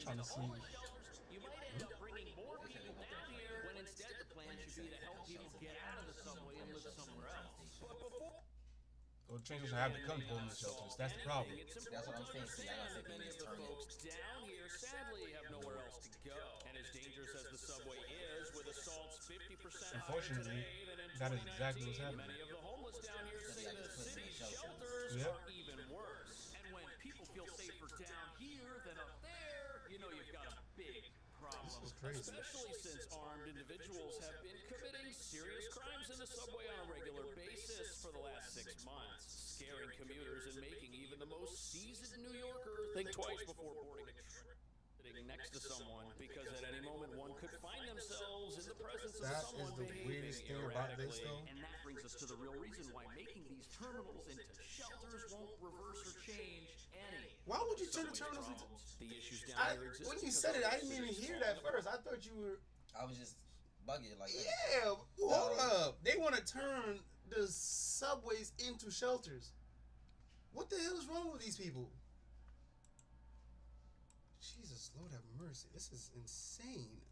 trying to see. You might end up bringing more people down here when instead the plan should be to help people get out of the subway and live somewhere else. But before Well, train station have to come to homeless shelters. That's the problem. That's what I'm saying. See, I don't think many they of the turn folks it. down here sadly have nowhere else to go. And as dangerous as the subway is, with assaults 50% higher Unfortunately, today than in that is exactly what's 2019, happening. many of the homeless down here say the city's shelters Yep. are even worse. And when people feel safer down here than up there, you know you've got a big problem. This is crazy. Especially since armed individuals have been committing serious crimes in the subway on a regular basis for the last 6 months, scaring commuters and making even the most seasoned New Yorker think twice before boarding a train. Sitting next to someone, because at any moment one could find themselves in the presence of That someone is the behaving weirdest thing about this, erratically. though. And that brings us to the real reason why making these terminals into shelters won't reverse or change any. Why would you turn the subway terminals into? problems. The issues down here exist When you because said it, of I didn't even hear that first. I thought you were. I was just bugging like that. Yeah, hold up. They want to turn the subways into shelters. What the hell is wrong with these people? Jesus, Lord have mercy. This is insane.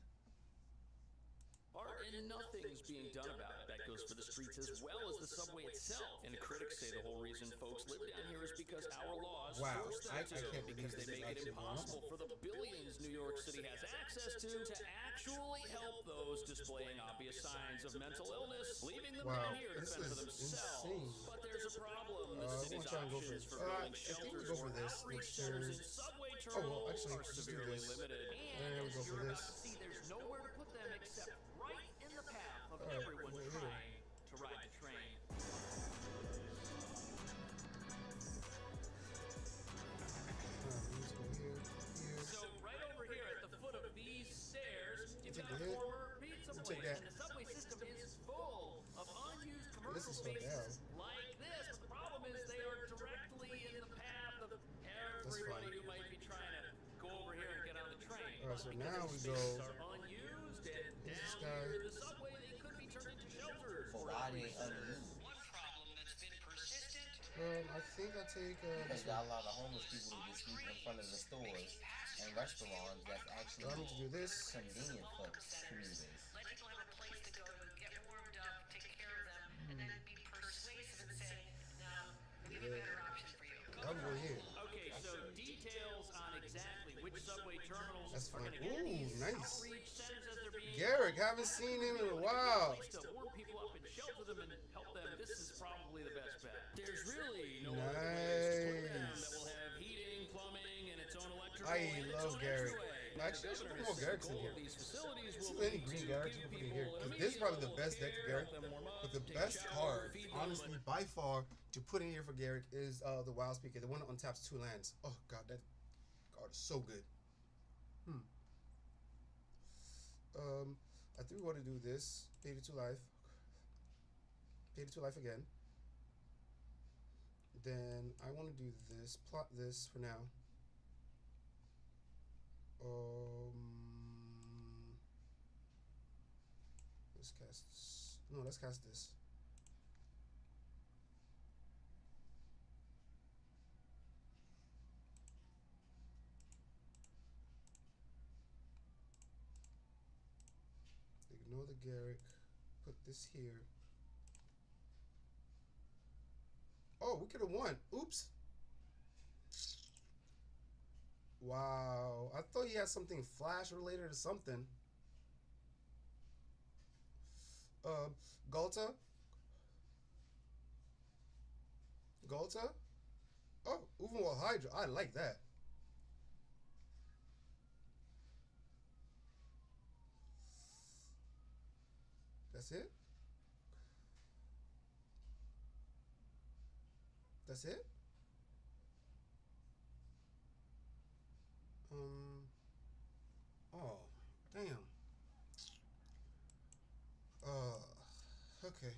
And nothing's being done about it. That goes for the streets as well as the subway itself. And critics say the whole reason folks live down here is because our laws force them I to, can't because believe they this make it actually impossible for the billions New York City has access to actually help those displaying obvious signs of mental illness, leaving them down here to this fend for is themselves. insane. But there's a problem. The I'm city's trying to go options for for building I think we shelters go for or this. outreach Let's centers and turn. subway Oh, terminals well, actually, are let's do severely this. limited. There we And go as for you're about this. to see, there's nowhere to put them except right in the path of Alright, everyone we're here. trying to ride the train. Let's go here. So right over here at the foot of these stairs, you've Take got the hit. former pizza Take place, that. and the subway system is full of unused commercial This is so spaces down. like this. But the problem is they are directly in the path of everybody fine. who might be trying to go over here and get on the train. Alright, so Because now these we spaces go. are unused, and Here's this down guy. here in the subway they could be turned into shelters. For or why they outreach centers. unused? One problem that's been persistent I think I take Because this you got one. a lot of homeless people who just sleep in front of the stores and restaurants that's actually I need to do this. convenient for commuters. let people have a place to go to get warmed up, take care of them, and then be persuasive and say, no, we have a better option for you. I'm going here. Okay, so details on exactly which subway terminals That's are fine. going to get Ooh, these nice. outreach centers as they're being Garrick, haven't seen him in a while. to warm people up and shelter them and help them. This is probably the best bet. There's really no other place to put them that Nice. will have heating, plumbing, and its own electrical I and its love own Garrick. entryway. Actually, I should put more Garricks in here. These facilities So will any be green to Garricks give you put in people here. an Because this is probably the immediate best deck for care, Garrick. help them warm up, But the take a best shower, card, feed them, honestly, by far, to put in here for Garrick is the Wild Speaker. The one that untaps 2 lands. Oh, God, that card is so good. I think we want to do this. Pay to 2 life. Pay to 2 life again. Then I want to do this. Plot this for now. Let's cast this. No, let's cast this. Ignore the Garrick. Put this here. Oh, we could have won. Oops. Wow. I thought he had something Flash related or something. Galta? Galta? Oh, Uvenwald Hydra. I like that. That's it? That's it? Oh, damn. Okay.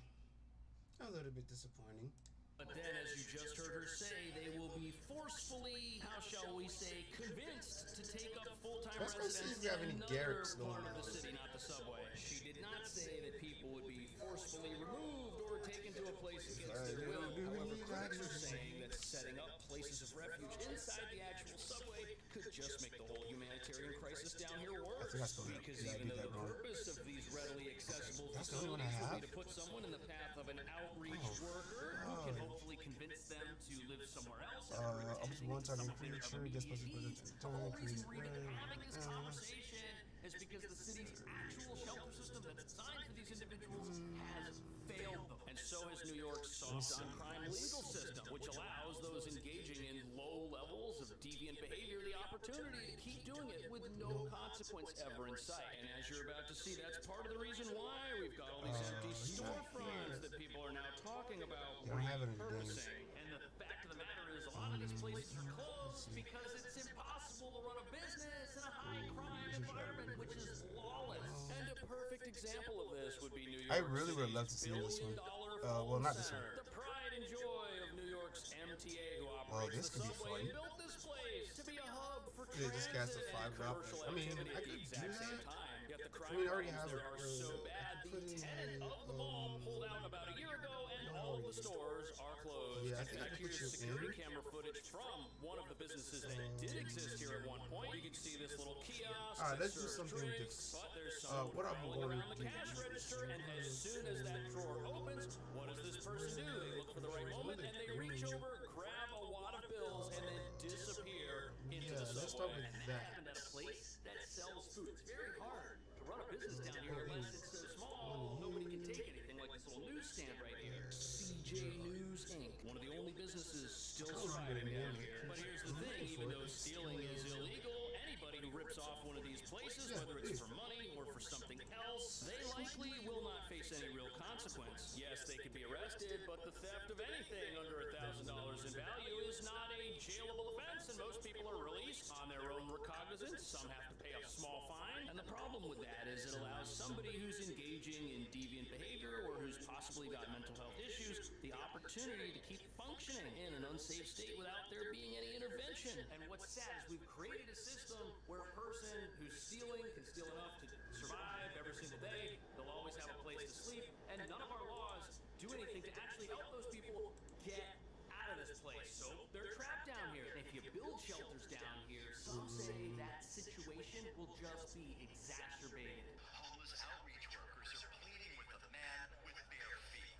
A little bit disappointing. But then, as you just heard her say, they will be forcefully, how shall we say, convinced to take up full-time Let's go see if residence we have in any another Garricks part going of the on. city, not the subway. She did not say that people would be forcefully removed or taken to a place against their will. However, critics are saying that setting up places places of refuge inside the actual subway could just make the whole humanitarian crisis down here worse. think I spelled that. Because Yeah, I even did though that the wrong. purpose of these readily accessible That's the only one I facilities would have? be to put someone in the path of an outreach worker who can hopefully convince them to live somewhere else. Up to one time in creature, guess supposed to put it The time, whole create reason we're even having this conversation is because the city's actual shelter system that's designed for these individuals has failed them. And so has New York's soft on crime legal system, which allows those engaging in low levels of deviant behavior the opportunity to keep doing it with no consequence ever in sight. And as you're about to see, that's part of the reason why we've got all these empty storefronts that people are now talking about They don't have it in the repurposing. And the fact of the matter is, a lot of these places are closed because it's impossible to run a business in a high-crime environment, which is lawless. And a perfect example of this would be New York I really would love to see City's this one. billion-dollar Well, not this one. center. The pride and joy of New York's MTA, who Well, operates this the could be subway, fun. built this place to be a hub for Yeah, this guy's transit a and $5. commercial I mean, activity I at the could exact do same that. time. Yet the crime I mean, I already problems have there it, are so bad. The put in tenant my, of the mall pulled out about a year ago, and all of the stores are closed. Yeah, I In think I fact, can put here's you security in. camera footage from one of the businesses that did exist here at one point. You can see this little kiosk. Alright, that let's do serves something drinks, different. but there's someone What I'm crawling going around to the do. cash register, and as soon as that drawer opens, what does this person do? They look for the right moment, and they reach over, grab a wad of bills, and then disappear into Yeah, the let's start subway. with And that. happened at a place that sells food. It's very hard to run a business down here unless it's so small. Nobody can take anything like this little newsstand right here. CJ News Inc. One of the only businesses still surviving down here. But here's the thing, even though stealing is illegal, anybody who rips off one of these places, whether it's for money or for something else, they likely will not face any real consequence. Yes, they could be arrested, but the theft of anything under $1,000 in value is not a jailable offense, and most people are released on their own recognizance. Some have to pay a small fine, and the problem with that is it allows somebody who's engaging in deviant behavior or who's possibly got mental health issues the opportunity to keep functioning in an unsafe state without there being any intervention. And what's sad is we've created a system where a person who's stealing can steal enough to survive every single day. They'll always have a place to sleep, and none of our laws do anything to actually help those people get out of this place. So they're trapped down here. And if you build shelters down here, some say that situation will just be exacerbated. Homeless outreach workers are pleading with a man with bare feet.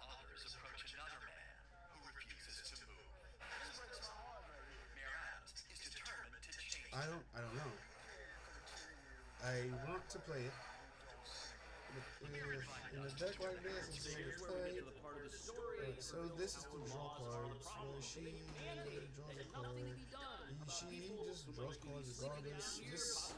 Others approach another man who refuses to move. Mayor Adams is determined to change. I don't know. I want to play it. But in a deck like this, it's So going here's to where we play. get to the part of the story. Alright, so this is to draw cards. She draws a card. She just draws cards regardless. This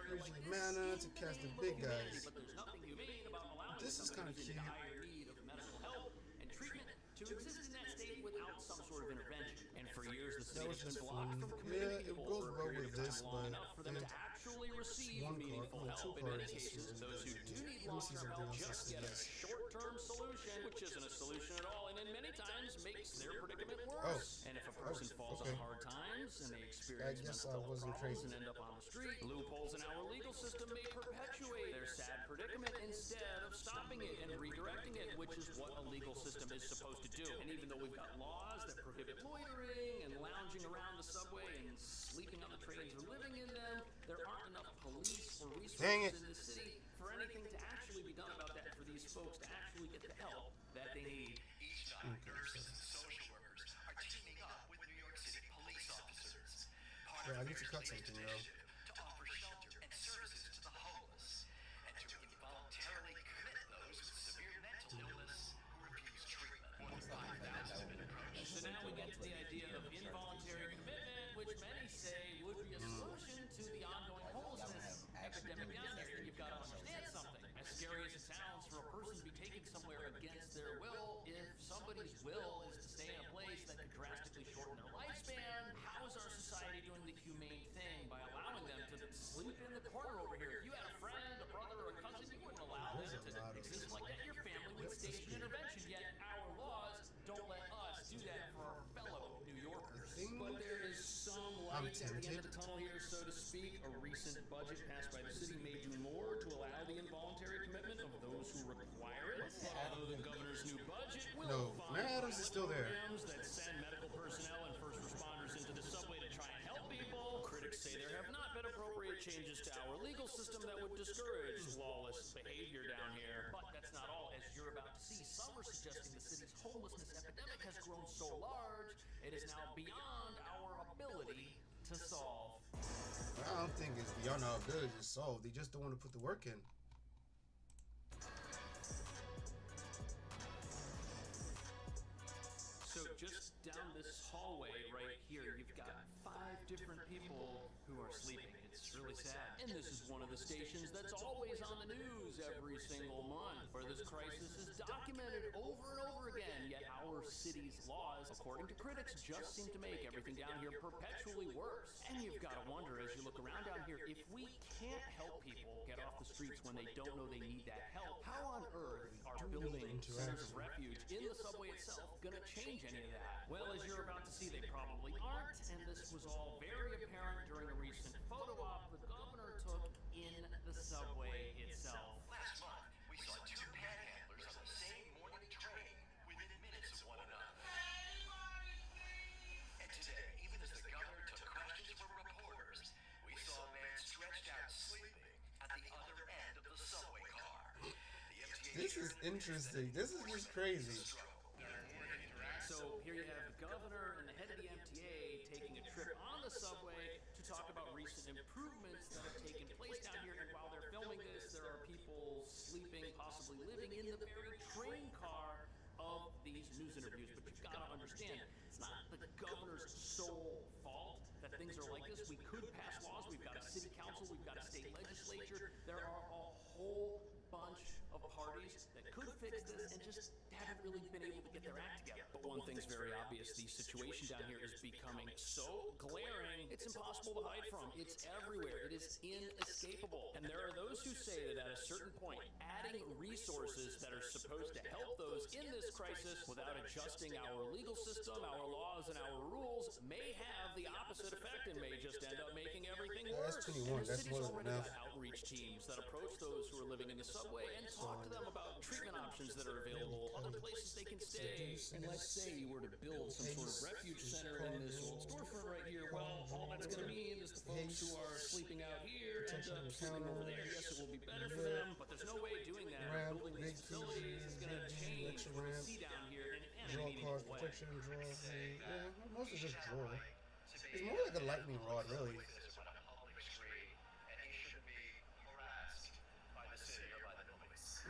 usually mana to cast the big guys. But there's nothing humane about allowing This is kind of someone who's cute. in dire need of medical help and treatment to exist in that state without some sort of intervention. And for years, the city was has been just blocked fun. from committing Yeah, it people goes for a well period with of time this, long but enough for them to actually receive one card, meaningful no, help. two In many cards. cases, those who do need Let me see long-term something help else just after get a this. short-term solution, which isn't a solution at all, and in many times makes their predicament worse. And if a person falls on okay. hard times and they experience guess mental I health wasn't problems crazy. and end up on the street, loopholes in our legal system may perpetuate their sad predicament instead of stopping it and redirecting it, which is what a legal system is supposed to do. And even though we've got laws that prohibit loitering and lounging around the subway and sleeping on the trains or living in them, there aren't enough police or Dang resources it. in the city for anything to actually be done about that for these folks to actually get the help that they need. Each night, nurses and social workers are teaming up with New York City police officers. Part Yeah, I of need to cut Mayor's something, latest though. initiative to offer shelter and services to the homeless, and to involuntarily commit those with severe mental illness who refuse treatment. More than 5,000 have been approached. So now we get to the idea of involuntary commitment, which many say would be a solution to the ongoing homelessness epidemic down here. You've got to understand something. As scary as it sounds for a person to be taken somewhere against their will, if somebody's will is to stay in a place that could drastically shorten their lifespan, how is our society doing the humane thing by allowing them to sleep in the corner over here? If you had a friend, a brother, or a cousin, you wouldn't allow them to exist like that. Your family would stage an intervention, yet our laws don't let us do that for our fellow New Yorkers. But there is some light at the end of the tunnel here, so to speak. A recent budget passed by the city may do more to allow the involuntary commitment of those who require it. Although the governor's new budget will No, fund Mayor Adams is still there. programs that send medical personnel and first responders grown so large, it is now beyond our ability to solve. I don't think it's beyond our ability to solve. They just don't want to put the work in. So just down this hallway right here, you've got 5 different people who are sleeping. It's really sad. And this is one of the stations that's always on the news every single month, where this crisis is documented over and over again. Yet our city's laws, according to critics, just seem to make everything down here perpetually worse. And you've got to wonder, as you look around down here, if we can't help people get off the streets when they don't know they need that help, how on earth are building centers of refuge in the subway itself gonna change any of that? Well, as you're about to see, they probably aren't, and this was all very apparent during a recent photo op the governor took in the subway itself. Last month, we saw 2 panhandlers on the same morning train within minutes of one another. And today, even as the governor took questions from reporters, we saw a man stretched out sleeping at the other end of the subway car. The MTA This is interesting. This is just crazy. So here you have the governor and the head of the MTA taking a trip on the subway to talk about recent improvements that have taken place down here. And while they're filming this, there are people sleeping, possibly living in the very train car of these news interviews. But you've got to understand, it's not the governor's sole fault that things are like this. We could pass laws. We've got a city council. We've got a state legislature. There are a whole bunch of parties that could fix this and just haven't really been able to get their act together. But one thing's very obvious, the situation down here is becoming so glaring, it's impossible to hide from. It's everywhere. It is inescapable. And there are those who say that at a certain point, adding resources that are supposed to help those in this crisis without adjusting our legal system, our laws, and our rules may have the opposite effect and may just end up making everything worse. That's 21. And the That's city's more than already enough. got outreach teams that approach those who are living in the subway and talk to them about treatment options that are available, other places they can stay. And let's say you were to build some sort of refuge center in this old storefront right here. Well, all that's going to mean is the folks who are sleeping out here end up sleeping over there. Yes, it will be better for them, but there's no way of doing that. Ramp, Building big these facilities is going to change extra what we ramp, see down here in a draw meaningful cars, way. protection, draw. Yeah, most is just draw. It's more like a lightning rod, really. This on a public street, and he shouldn't be harassed by the city or by the police.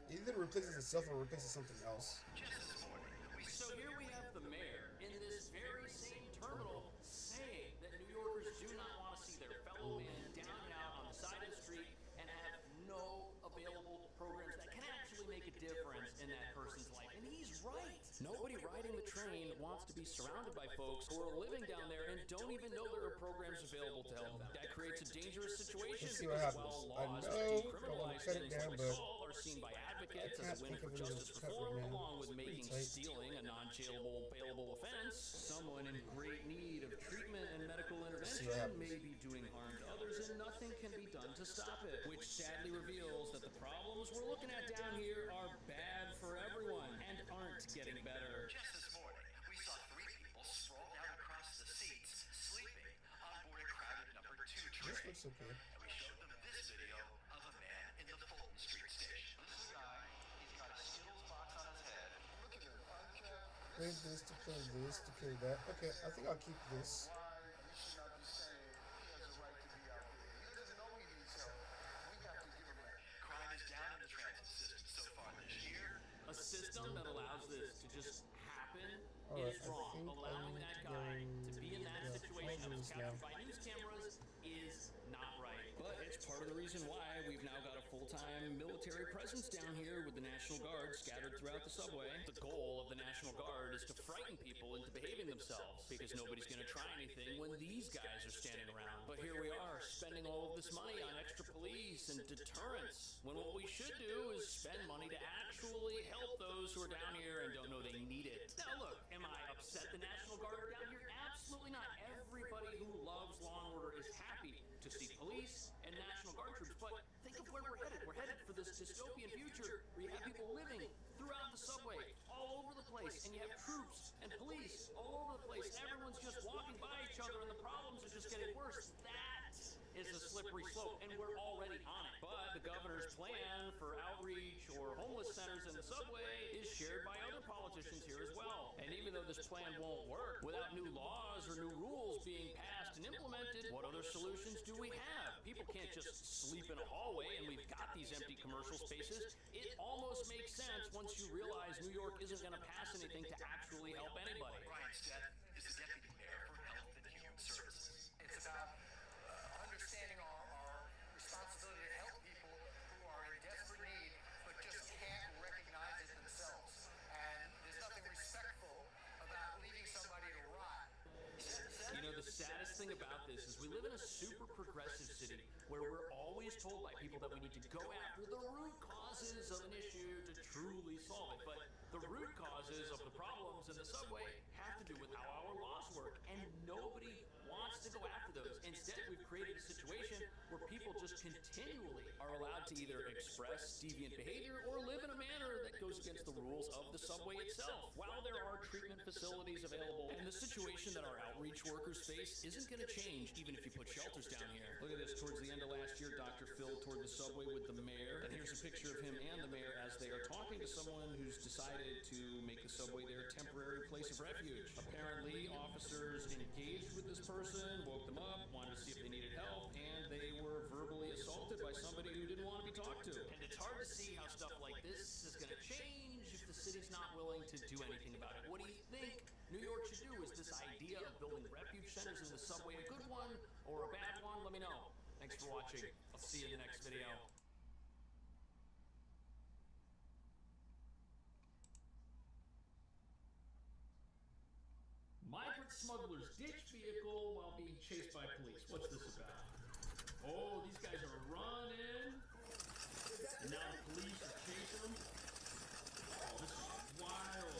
Either replaces itself or replaces something else. Just this morning, we So here we have the mayor in this very same terminal saying that New Yorkers do not want to see their fellow man down and out on the side of the street and have no available programs that can actually make a difference in that person's life. And he's right. Nobody riding the train wants to be surrounded by folks who are living down there and don't even know there are programs available to help them. That creates a dangerous situation Let's see what because happens. while I laws know, that I want decriminalize to cut it things down, like but assault are seen by advocates I as a win can't for think of it as justice a cover, reform, man. along with It's making pretty tight. stealing a non-jailable, bailable offense. Someone in great need of treatment and medical intervention happens. may be doing harm to others, and nothing can be done to stop it. Which sadly reveals that the problems we're looking at down here are bad for everyone and aren't getting better. just this morning, we saw 3 people sprawled out across the seats, sleeping on board a crowded number 2 This train. looks okay. And we showed them this video of a man in the Fulton Street station. This is a guy, he's got a Skittles box on his head. Look at him, uncapped. Play this to play this to play that. Okay, I think I'll keep this. Why we should not be saying he has a right to be out there. He doesn't know he needs help. We have to give him that. Crime is down in the transit system so far this year. A system that allows this to just happen Alright, is I wrong. think I Allowing need that to guy go to be in that the situation that was closings now. captured by news cameras is not right. But it's part of the reason why we've now got a full-time military presence down here with the National Guard scattered throughout the subway. The goal of the National Guard is to frighten people into behaving themselves because nobody's going to try anything when these guys are standing around. But here we are spending all of this money on extra police and deterrence when what we should do is spend money to actually help those who are down here and don't know they need it. Now look, am I upset the National Guard are down here? Absolutely not. Everybody who loves law and order is happy to see police and National Guard troops, but think of where we're headed. We're headed for this dystopian future where you have people living throughout the subway, all over the place, and you have troops and police all over the place. Everyone's just walking by each other, and the problems are just getting worse. That is a slippery slope, and we're already on it. But the governor's plan for outreach or homeless centers in the subway is shared by other And even though this plan won't work, without new laws or new rules being passed and implemented, what other solutions do we have? People can't just sleep in a hallway and we've got these empty commercial spaces. It almost makes sense once you realize New York isn't going to pass anything to actually help anybody. Brian Stetton is the Deputy Mayor for Health and Human Services. It's about understanding our responsibility to help people who are in desperate need but just can't recognize it themselves. And there's nothing respectful about leaving somebody to rot. You know, the saddest thing about this is we live in a super progressive city where we're always told by people that we need to go after the root causes of an issue to truly solve it. But the root causes of the problems in the subway have to do with how our laws work, and nobody wants to go after those. Instead, we've created a situation where people just continually are allowed to either express deviant behavior or live in a manner that goes against the rules of the subway itself. While there are treatment facilities available, and the situation that our outreach workers face isn't going to change even if you put shelters down here. Look at this. Towards the end of last year, Dr. Phil toured the subway with the mayor, and here's a picture of him and the mayor as they are talking to someone who's decided to make the subway their temporary place of refuge. Apparently, officers engaged with this person, woke them up, wanted to see if they needed help, and they were verbally assaulted by somebody who didn't want to be talked to. And it's hard to see how stuff like this is going to change if the city's not willing to do anything about it. What do you think New York should do? Is this idea of building refuge centers in the subway a good one or a bad one? Let me know. Thanks for watching. I'll see you in the next video. Migrant smugglers ditch vehicle while being chased by police. What's this about? Oh, these guys are running. And now the police are chasing them. Oh, this is wild.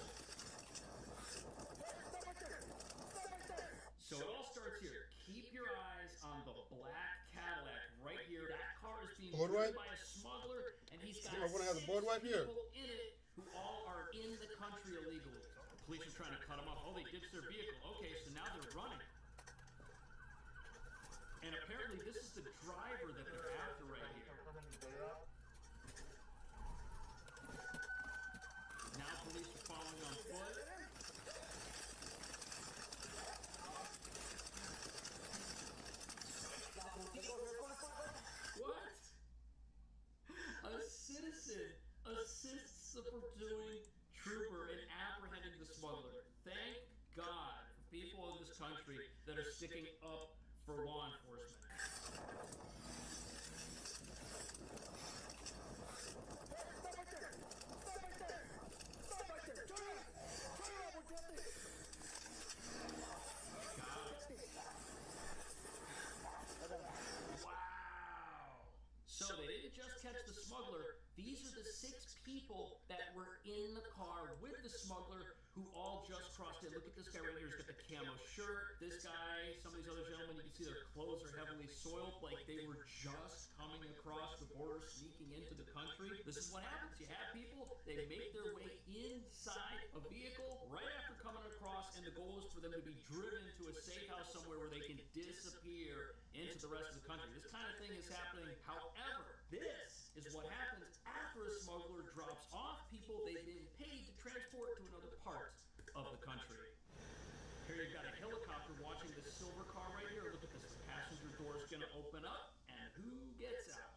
So it all starts here. Keep your eyes on the black Cadillac right here. That car is being Board driven wipe? by a smuggler, and he's got I wanna have the board wipe 6 here. people in it who all are in the country illegally. Police are trying to cut them off. Oh, they ditched their vehicle. Okay, so now they're running. And apparently this is the driver that they're after right here. Now police are following on foot. What? A citizen assists the pursuing trooper in apprehending the smuggler. Thank God for people in this country that are sticking up for law enforcement. Wow. So they didn't just catch the smuggler. These are the 6 people that were in the car with the smuggler who all just crossed in. Look at this guy right here. He's got the camo shirt. This guy, some of these other gentlemen, you can see their clothes are heavily soiled, like they were just coming across the border, sneaking into the country. This is what happens. You have people, they make their way inside a vehicle right after coming across, and the goal is for them to be driven to a safe house somewhere where they can disappear into the rest of the country. This kind of thing is happening. However, this is what happens after a smuggler drops off people they've been paid to transport to another part of the country. Here you've got a helicopter watching this silver car right here. Look at this. The passenger door is going to open up, and who gets out?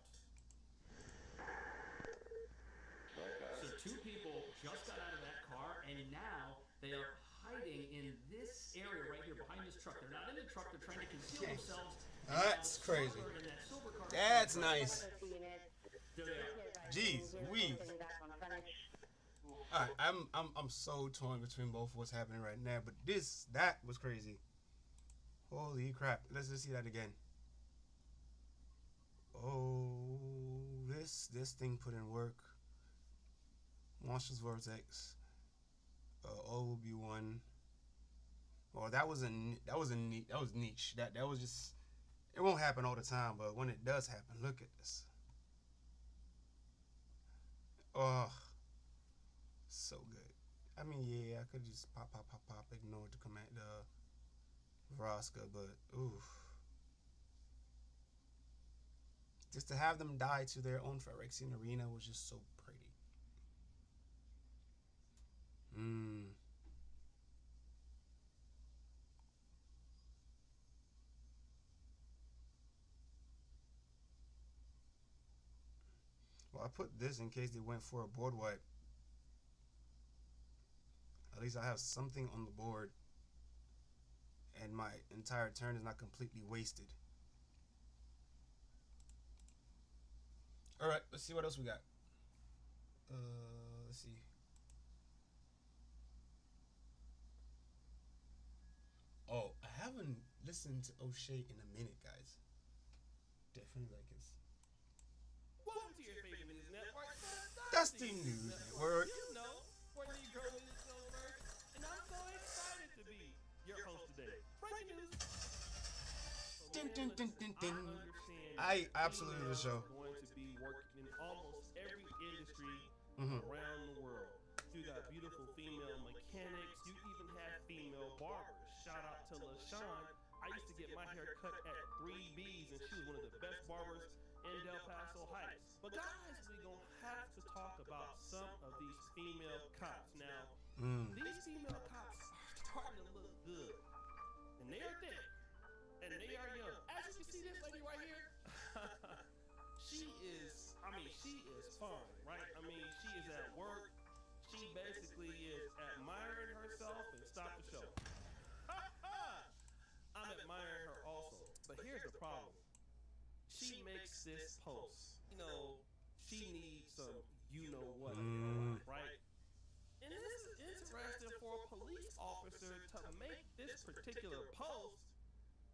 So 2 people just got out of that car, and now they are hiding in this area right here behind this truck. They're not in the truck. They're trying to conceal themselves. That's crazy. In that silver car. That's nice. There they are. Jeez, we. Alright, I'm so torn between both of what's happening right now, but that was crazy. Holy crap. Let's just see that again. Oh, this thing put in work. Monsters Vortex. Obi-Wan. Well, that was niche. That was just, it won't happen all the time, but when it does happen, look at this. Oh, so good. I mean, yeah, I could just pop, ignore the command, Vraska, but oof. Just to have them die to their own Phyrexian arena was just so pretty. put this in case they went for a board wipe. At least I have something on the board, and my entire turn is not completely wasted. All right, let's see what else we got. Let's see. Oh, I haven't listened to O'Shea in a minute, guys. Definitely like his. Welcome to your favorite news network, Dusty News Network. You know, where Negro News goes first, and I'm so excited to be your host today. Breaking news. Dun, dun, dun, dun, dun. I I absolutely love the show. Going to be working in almost every industry Mhm. around the world. You got beautiful female mechanics. You even have female barbers. Shout out to LaShawn. I used to get my hair cut at 3B's, and she was one of the best barbers in Del Paso Heights. But guys, we're gonna have to talk about some of these female cops. Now, these female cops are starting to look good, and they are thick, and they are young. As you can see, this lady right here, she is fun, right? I mean, she is at work. She basically is admiring herself and stop the show. I'm admiring her also, but here's the problem. She makes this post. You know, she needs some you-know-what in her life, right? And this is interesting for a police officer to make this particular post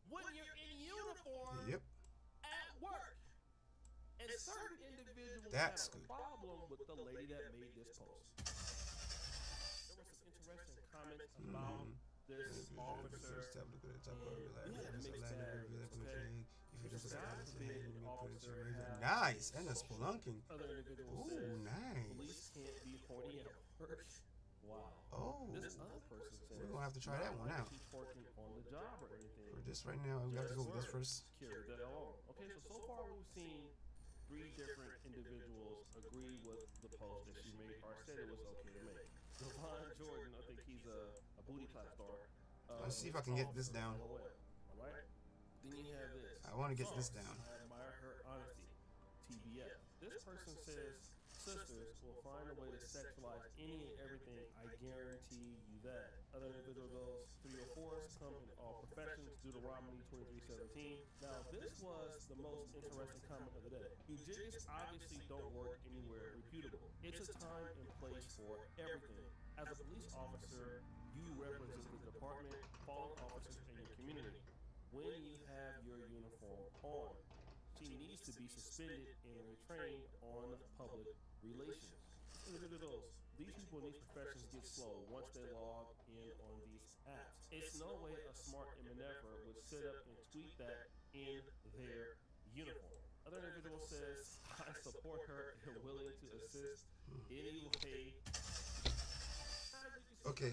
when you're in uniform Yep. at work. And certain individuals That's have a good. problem with the lady that made this post. There were some interesting comments about this officer. Nice, and a spelunking. Other individuals Ooh, said, nice. police can't be horny at work. Wow. Oh, This other person says, we're gonna have to try that one out. She's working on the job or anything. For this right now, we have to go with this first. Carry that along. Okay, so far we've seen 3 different individuals agree with the post that she made or said it was okay to make. Devon Jordan, I think he's a booty clap star. Let's see if I can get this down. Alright? Then you have this. I want to get this down. I admire her honesty. TBF. This person says sisters will find a way to sexualize any and everything. I guarantee you that. Other individual goes 304s come in all professions. Deuteronomy 23:17. Now this was the most interesting comment of the day. Eugenics obviously don't work anywhere reputable. It's a time and place for everything. As a police officer, you represent the department, fallen officers in your community. When you have your uniform on, she needs to be suspended and retrained on public relations. These people in these professions get slow once they log in on these apps. It's no way a smart MNFer would sit up and tweet that in their uniform. Other individual says, I support her and willing to assist any way. Okay,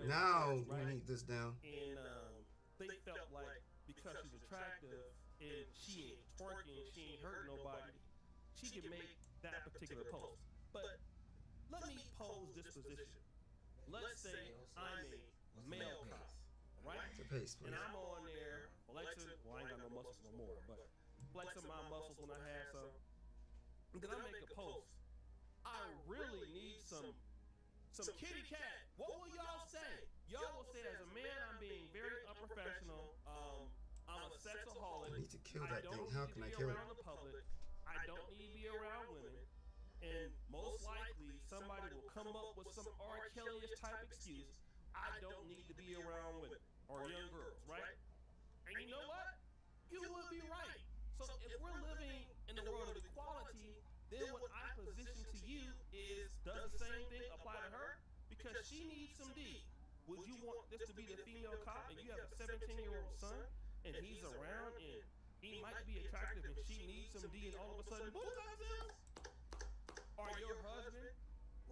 now we need this down. And they felt like because she's attractive and she ain't twerking, she ain't hurting nobody, she can make that particular post. But let me pose this position. Let's say I'm a male cop, right? The pace, please. And I'm on there flexing. Well, I ain't got no muscles no more, but flexing my muscles when I had some. And then I make a post. I really need some kitty cat. What will y'all say? Y'all will say, as a man, I'm being very unprofessional. I'm a sexaholic. I need to kill that don't thing. How need can to I be kill it? around the public. I don't need to be around women. And most likely, somebody will come up with some R. Kelly-ish type excuse. I don't need to be around women or young girls, right? And you know what? You would be right. So if we're living in the world of equality, then what I position to you is, does the same thing apply to her? Because she needs some D. Would you want this to be the female cop and you have a 17-year-old son and he's around and he might be attractive and she needs some D and all of a sudden, boom, comes in? Or your husband?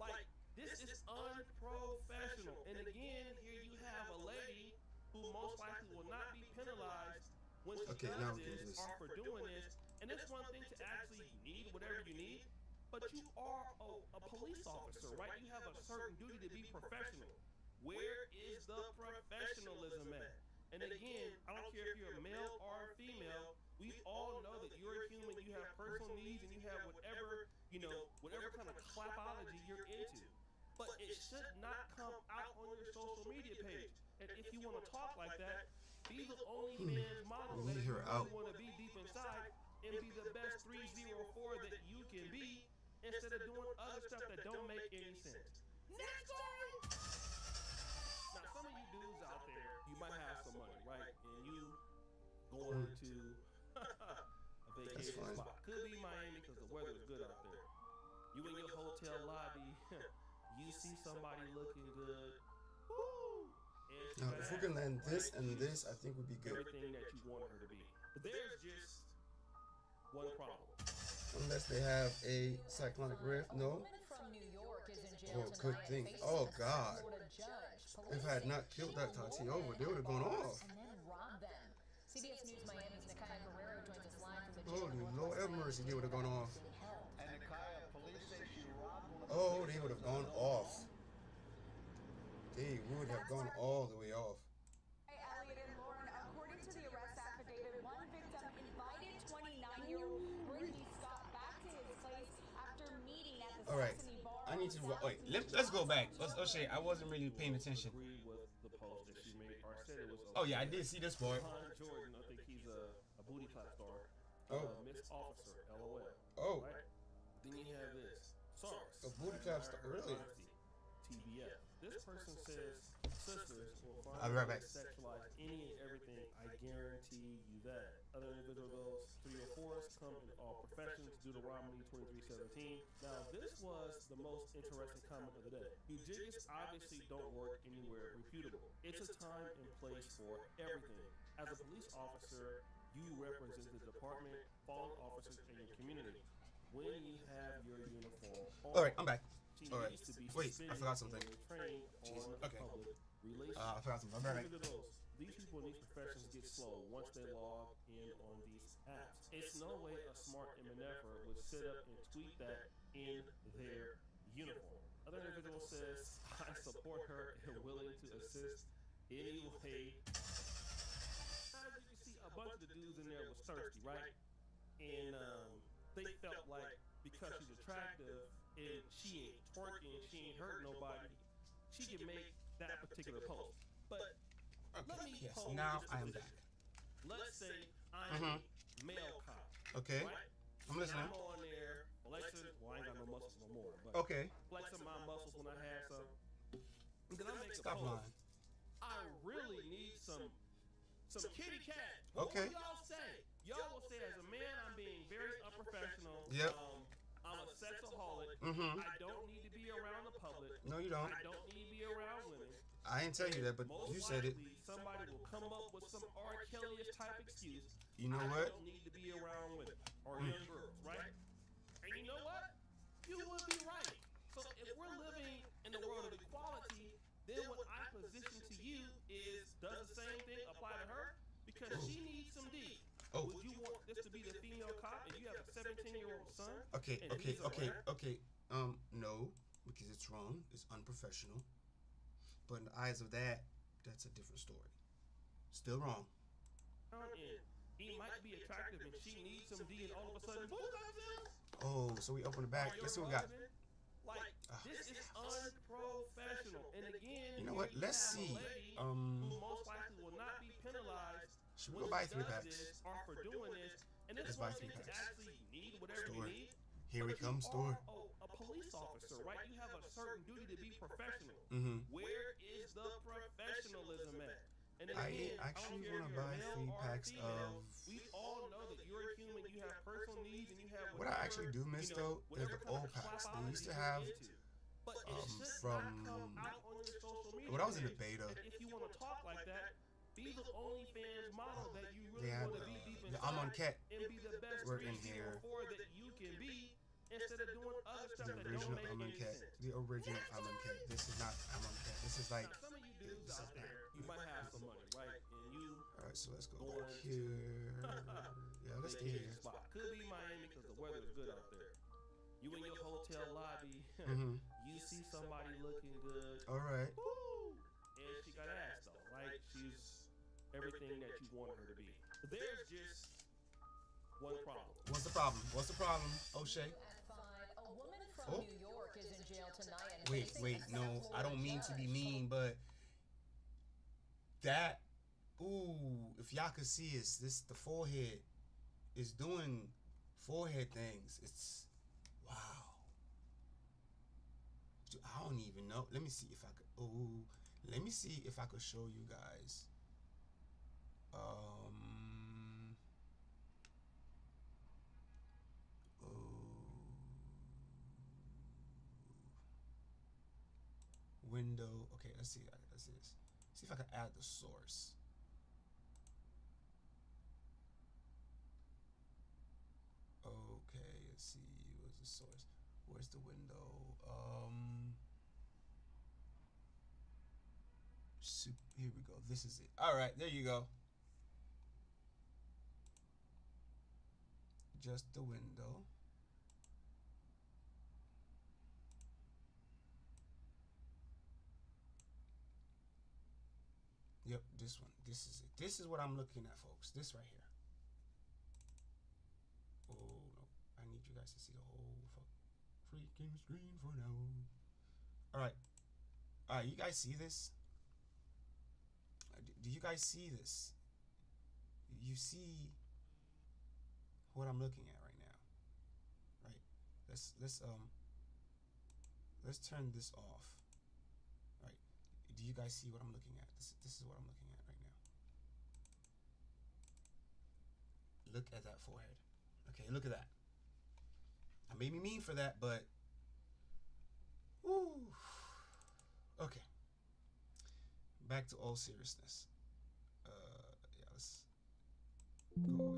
Like, this is unprofessional. And again, here you have a lady who most likely will not be penalized when she now does we can do this this. or for doing this. And it's one thing to actually need whatever you need, but you are a police officer, right? You have a certain duty to be professional. Where is the professionalism at? And again, I don't care if you're a male or a female, we all know that you're a human, you have personal needs, and you have whatever whatever kind of clapology you're into. But it should not come out on your social media page. And if you want to talk like that, be the OnlyFans model We that need you her really out. want to be deep inside and be the best 304 that you can be instead of doing other stuff that don't make any sense. Next story! Now, some of you dudes out there, you might have some money, right? And you going to a vacation fine. spot. Could be Miami because the weather is good out there. You in your hotel lobby, you see somebody looking good. Woo! And she Now, got if we can ass, land this right? and this, I think we'd be good. Everything that you want her to be. But there's just one problem. Unless they have a cyclonic rift, no. Oh, good thing. Oh, God. If I had not killed that Tati over, they would have gone off. CBS News Miami's Nakaya Guerrero joins us live from the Holy Lord have mercy, they would have gone off. And Nakaya, police say she robbed one of the Oh, they would have gone off. They would have gone all the way off. Hey, Elliot and Lauren, according to the arrest affidavit, one victim invited 29-year-old Brittany Scott back to his place after meeting at the All right. Sassany bar. I need to. Wait, let's go back. O'Shea, I wasn't really paying attention. Agree with the post that she made, or said it was. Oh yeah, I did see this part. John Jordan, I think he's a booty clap star. Oh. Miss Officer, LOL. Oh, Right? Then you have this. SARS. a booty clap star, really? TBF. This person says sisters will find I'll be right back. ways to sexualize any and everything. I guarantee you that. Other individual goals 304s come in all professions. Deuteronomy 23:17. Now this was the most interesting comment of the day. You jiggies obviously don't work anywhere reputable. It's a time and place for everything. As a police officer, you represent the department, fallen officers in your community. When you have your uniform on, All right, I'm back. she All right. needs to be Wait, I suspended forgot something. and trained Jeez, on okay. public relations. I forgot something. I'm right back. Look at those. These people in these professions get slow once they log in on these apps. It's no way a smart MNFer would sit up and tweet that in their uniform. Other individual says, I support her and willing to assist any way. As you can see, a bunch of the dudes in there was thirsty, right? And they felt like because she's attractive and she ain't twerking, she ain't hurt nobody, she can make that particular post. But let me Yes, pose now this I am position. back. Let's say I'm a male cop. Okay, Right? I'm listening. And I'm on there flexing. Well, I ain't got no muscles no more, but Okay, flexing my muscles when I had some. And then I make a stop post. lying. I really need some kitty cat. Okay. What will y'all say? Y'all will say, as a man, I'm being very unprofessional. Yep. I'm a sexaholic. Mm-hmm. I don't need to be around the public. No, you don't. I don't need to be around women. I didn't tell you that, but Most you said it. likely, somebody will come up with some R. Kelly-ish type excuse. You know I what? don't need to be around women or young girls, right? And you know what? You would be right. So if we're living in the world of equality, then what I position to you is, does the same thing apply to her? Because she needs some D. Oh. Would you want this to be the female cop and you have a 17-year-old son? Okay, and okay, he's a okay, rat? okay. No, because it's wrong. It's unprofessional. But in the eyes of that, that's a different story. Still wrong. And he might be attractive and she needs some D and all of a sudden, boom, comes in. Oh, so we open the back. Let's see what we got. Like, this is unprofessional. And again, You know what? you Let's have a see. lady who most likely will not be penalized Should we when go buy she 3 does packs? this or for doing this. And this Let's is buy one 3 thing to packs. actually need whatever Store. you need. Here we But if come, you store. are a police officer, right? You have a certain duty to be professional. Mm-hmm. Where is the professionalism at? And I again, actually don't care wanna if you're buy male 3 or packs female, of- We all know that you're a human. You have personal needs, and you have What I actually do miss, though, is whatever the kind of old packs. They used to clapology have, you're into. But it should from- not come out on your social media when I was in the page. beta, And if you want to talk like that, be the OnlyFans model that you really they had want to be deep the I'm on inside Cat. and be the best We're in here. 304 that you can be instead of doing other stuff The that original don't make I'm on any Cat. sense. The original I'm on Cat. This is not I'm on Cat. This is like. Now, some of you dudes this is out there, you might have some money, right? And you Alright, so let's go Going back here. Yeah, let's stay vacation here. spot. Could be Miami because the weather is good out there. You in your hotel lobby, Mm-hmm. you see somebody looking good. Alright. Woo! And she got ass though, right? She's everything that you want her to be. But there's just one problem. What's the problem? What's the problem, O'Shea? At 5, a from Oh. New York is in jail tonight and Wait, facing wait, a no, South I don't Florida mean to be judge. mean, but that, ooh, if y'all could see this the forehead is doing forehead things. It's, wow. Dude, I don't even know. Let me see if I could, ooh, let me see if I could show you guys. Window. Okay, let's see. Let's see this. See if I can add the source. Okay, let's see. Where's the source? Where's the window? Here we go. This is it. All right, there you go. Just the window. Yep, this one. This is it. This is what I'm looking at, folks. This right here. Oh, no. I need you guys to see the whole freaking screen for now. All right. All right, you guys see this? Do you guys see this? You see what I'm looking at right now, right? Let's turn this off, right? Do you guys see what I'm looking at? This is what I'm looking at right now. Look at that forehead. Okay, look at that. I may be mean for that, but woo. Okay. Back to all seriousness. Yeah, let's go away.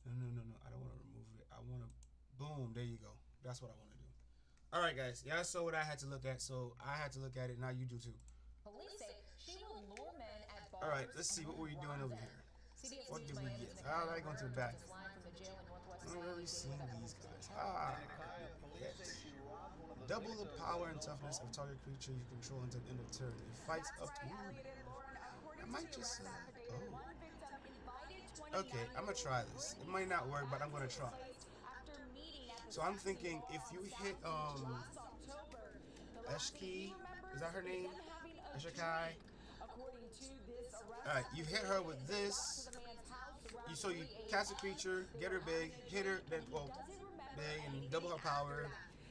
No. I don't want to remove it. I want to, boom, there you go. That's what I want to do. All right, guys. Y'all saw what I had to look at, so I had to look at it. Now you do too. Police say she will lure men at bars. All right, let's see what we're doing over here. CBS What News did we Miami's get? Nakaya I like going to the back. Guerrero joins us live from the jail in Northwest I've Miami, already dealing seen with a these multiple guys. count. Yes. Double the power and toughness of target creature you control until the end of turn. It fights up to. I might just. Okay, I'm gonna try this. It might not work, but I'm gonna try. So I'm thinking if you hit Eshki, is that her name? Eshikai. All right, you hit her with this. So you cast a creature, get her big, hit her, then big, and double her power.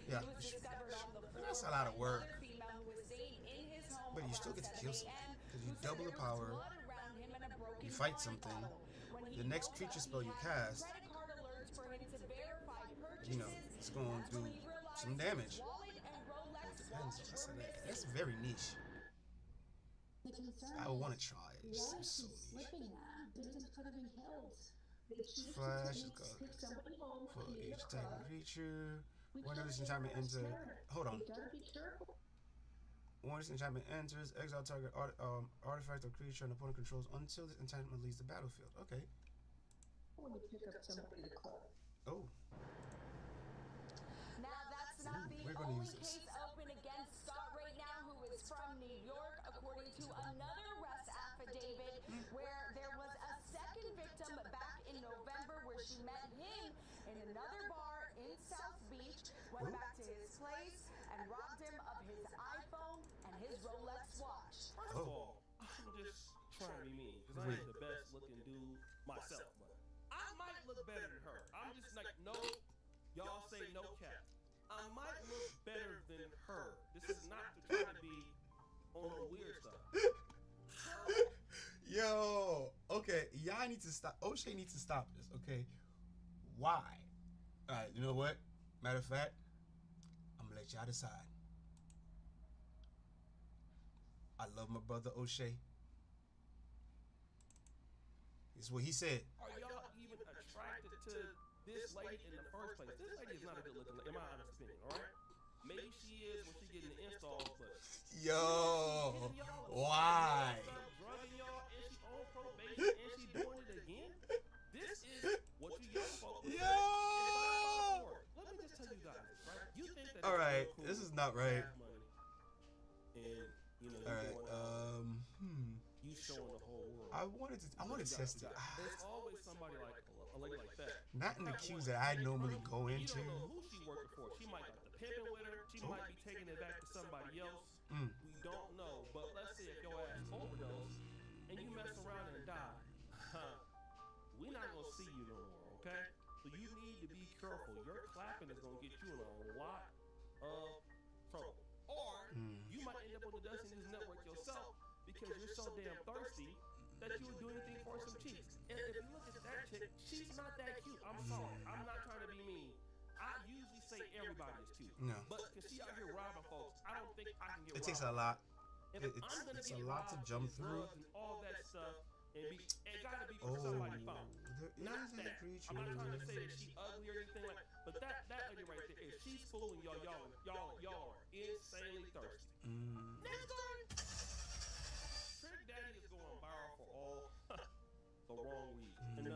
Yeah, that's a lot of work. But you still get to kill something because you double the power. You fight something. The next creature spell you cast, you know, it's going to do some damage. Depends. That's very niche. I would want to try it. It's so niche. Flash is good. For each type of creature. Whenever this enchantment enters, hold on. Once this enchantment enters, exile target artifact or creature an opponent controls until this enchantment leaves the battlefield. Okay. Oh. Now that's not the only case open against Scott right now, who is from New York, according to another arrest affidavit, where there was a second victim back in November where she met him in another bar in South Beach, went back to his place and robbed him of his iPhone and his Rolex watch. First of all, I'm just trying to be mean because I ain't the best looking dude myself, but I might look better than her. I'm just like, no, y'all say no cap. I might look better than her. This is not to try to be on the weird stuff. Yo, okay, y'all need to stop. O'Shea needs to stop this, okay? Why? All right, you know what? Matter of fact, I'm gonna let y'all decide. I love my brother O'Shea. This is what he said. Are y'all even attracted to this lady in the first place? This lady is not a good looking lady, in my honest opinion, all right? Maybe she is when she getting the installs, but yo, why? Drugging y'all and she on probation and she doing it again? This is what you young folks would say. Let me just tell you guys, right? You think that all right, cool, this is not right. money, and you know, All right, you showing the whole world. I wanted to test it. There's always somebody like a a lady like that. Not in the queues that I normally go You into. don't know who she working for. She might got the pimping with her. She might be taking it back to somebody else. Mm. We don't know. But let's say if your ass overdose and you mess around and die, we're not gonna see you no more, okay? So you need to be careful. Your clapping is gonna get you in a lot of trouble. Or you might end up on the Dusty News Network yourself because you're so damn thirsty that you would do anything for some cheeks. And if you look at that chick, she's not that cute. I'm sorry. I'm not trying to be mean. I usually say everybody is cute. No. But because she out here robbing folks, I don't think I can get It takes a lot. It's a lot to jump through. And all that stuff, and it gotta be for somebody found. There Not is a that. creature. I'm not trying to say that she ugly or anything like, but that lady right there, if she's fooling y'all are insanely thirsty. Next story. Trick Daddy is going viral for all the wrong reasons, and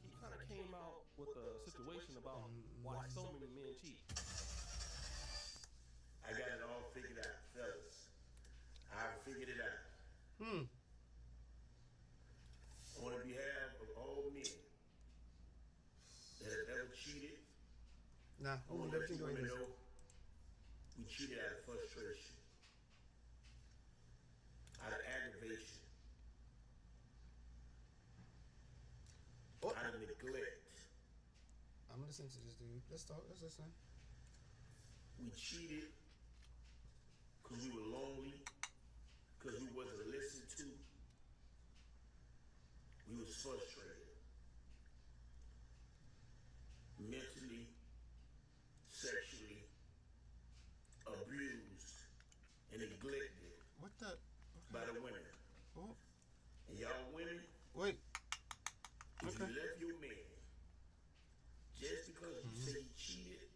he kind of came out with a situation about why so many men cheat. I got it all figured out, fellas. I figured it out. On behalf of all men that have ever cheated, Nah, I want to let you women know we cheated out of frustration, out of aggravation, out of neglect. I'm listening to this dude. Let's talk. Let's listen. We cheated because we were lonely, because we wasn't listened to. We was frustrated, mentally, sexually abused and neglected What the? by the women. Oh, And y'all women, wait. if Okay. you left your man just because you say he cheated,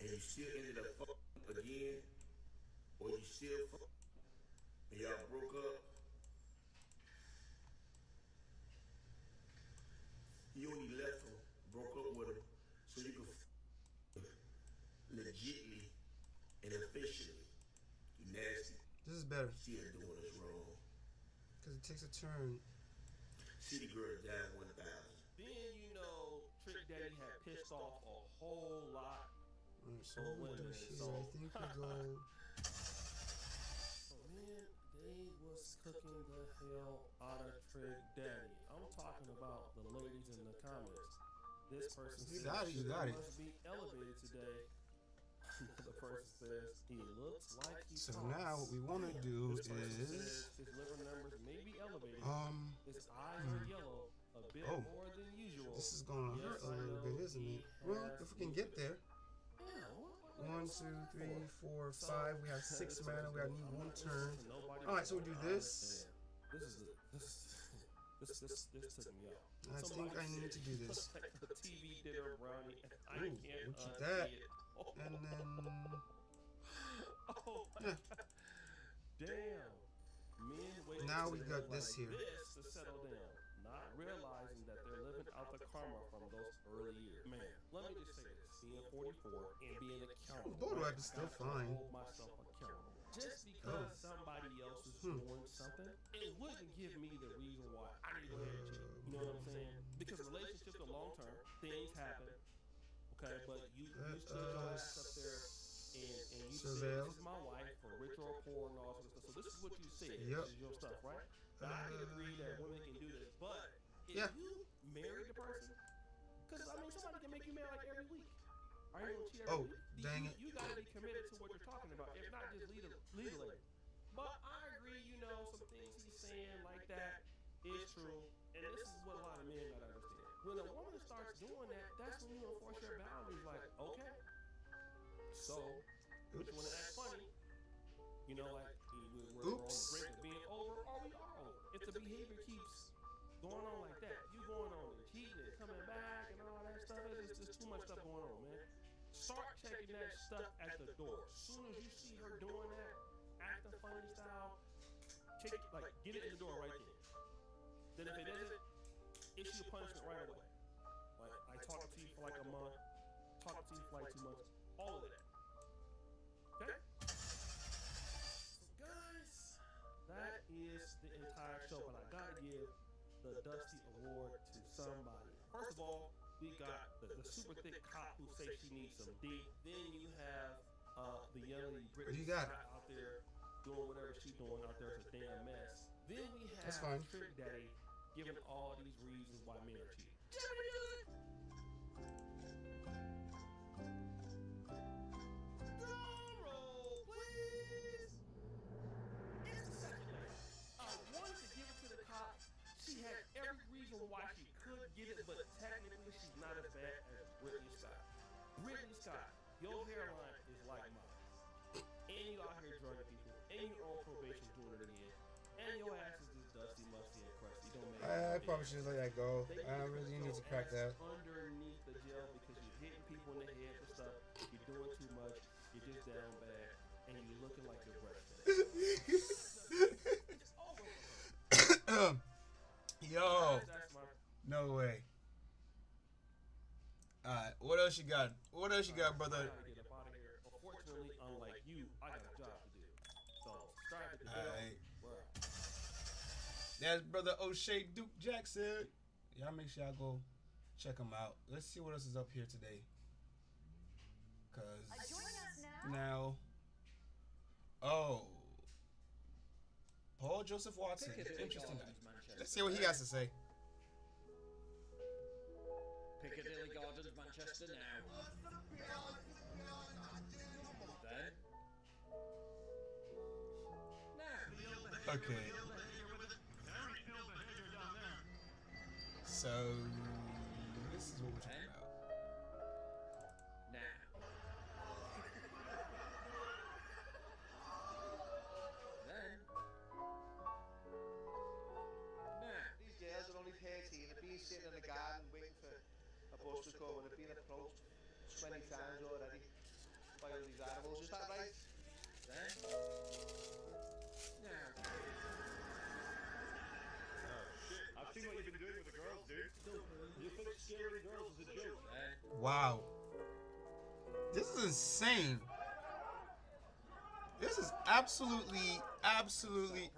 and you still ended up fucking again, or you still fuck, and y'all broke up, you only left him, broke up with him, so you could legitly and officially. You nasty. This is better Still doing us wrong. because it takes a turn. City girl down 1,000. Then you know Trick Daddy had pissed off a whole lot. So what we do here? I think we go. So man, they was cooking the hell out of Trick Daddy. I'm talking about the ladies in the comments. This person You says got it, you got it. must be elevated today. Another person says he looks like he So talks. now what we want to do This person is says his liver numbers may be elevated. His eyes are yellow, a bit Oh. more than usual. this is gonna Yes, hurt a I little know bit, isn't he it? Well, has if we can get there. Yeah, what 1, 2, 3, 4, 5. We have 6 mana. We gotta need one turn. All right, so we do this. This took me out. I think I need to do this. The TV dinner brownie. I Ooh, can't look at unsee that. it. And then Oh my Yeah. God. Damn. Men wait Now till we they got look this like here. This to settle down, not realizing that they're living out the karma from those early years. Man, let me just say this: being 44 and being accountable. Bottle right? wipe is I still gotta fine. Hold myself accountable. Just because somebody else is doing something, it wouldn't give me the reason why I need to go ahead and cheat. You know what I'm saying? Because relationships are long term. Things happen. Okay, but you stood your ass up there and you said, Chazelle. this is my wife, for rich or poor and all sorts of stuff. So this is what you said. Yep. This is your stuff, right? Now, I can agree that women can do this, but if Yeah. you marry the person, because I mean, somebody can make you mad like every week. Are you gonna cheat every Oh, week? dang it. You gotta be committed to what you're talking about. If not, just leave it later. But I agree, you know, some things he's saying like that is true, and this is what a lot of men gotta understand. When a woman starts doing that, that's when you enforce your boundaries. Like, okay, so if you want to act funny, you know, like we're on the brink of being over, or we are over. If the behavior keeps going on like that, you going on and cheating and coming back and all that stuff, it's just too much stuff going on, man. Start checking that stuff at the door. As soon as you see her doing that, acting funny style, check it, like get it in the door right then. Then if it isn't, issue a punishment right away. Like I talked to you for like a month, talked to you for like 2 months, all of that. Okay? So guys, that is the entire Dusty Award to somebody. First of all, we got the super thick cop who says she needs some deep. Then you have the young lady What do Britney you got? Scott out there doing whatever she's doing out there. It's a damn mess. Then we That's have fine. Trick Daddy giving all these reasons why men are cheating. Drum roll, please. It's the second lady. I wanted to give it to the cop. She had every reason why she could get it, but technically she's not as bad as Britney Scott. Britney Scott, your hairline is like mine. And you out here drugging people. And you're on probation doing it again. And your ass is just dusty, musty, and crusty. Don't make I it. probably should let that go. I really need to crack that. Underneath the jail because you're hitting people in the head for stuff. You're doing too much. You're just down bad. And you're looking like you're breastfed. It's over. Yo, That's my no way. Alright, what else you got? What else you got, brother? I gotta get up out of here. Unfortunately, unlike you, I got a job to do. So, subscribe to the Alright. Word. That's brother O'Shea Duke Jackson. Y'all make sure y'all go check him out. Let's see what else is up here today. Cause Joining us now. oh, Paul Joseph Watson. Interesting guy. Let's see what he has to say. Piccadilly Gardens, Manchester now. Then. Now. Okay. So this is what we're talking about. Now. Then. Now. These girls are only 13. They've been sitting in the garden waiting for a bus to come, and they've been approached 20 times already by all these animals. Is that right? Then. Now. I've seen what you've been doing with the girls, dude. You think scaring girls is a joke? Then. Wow. This is insane. This is absolutely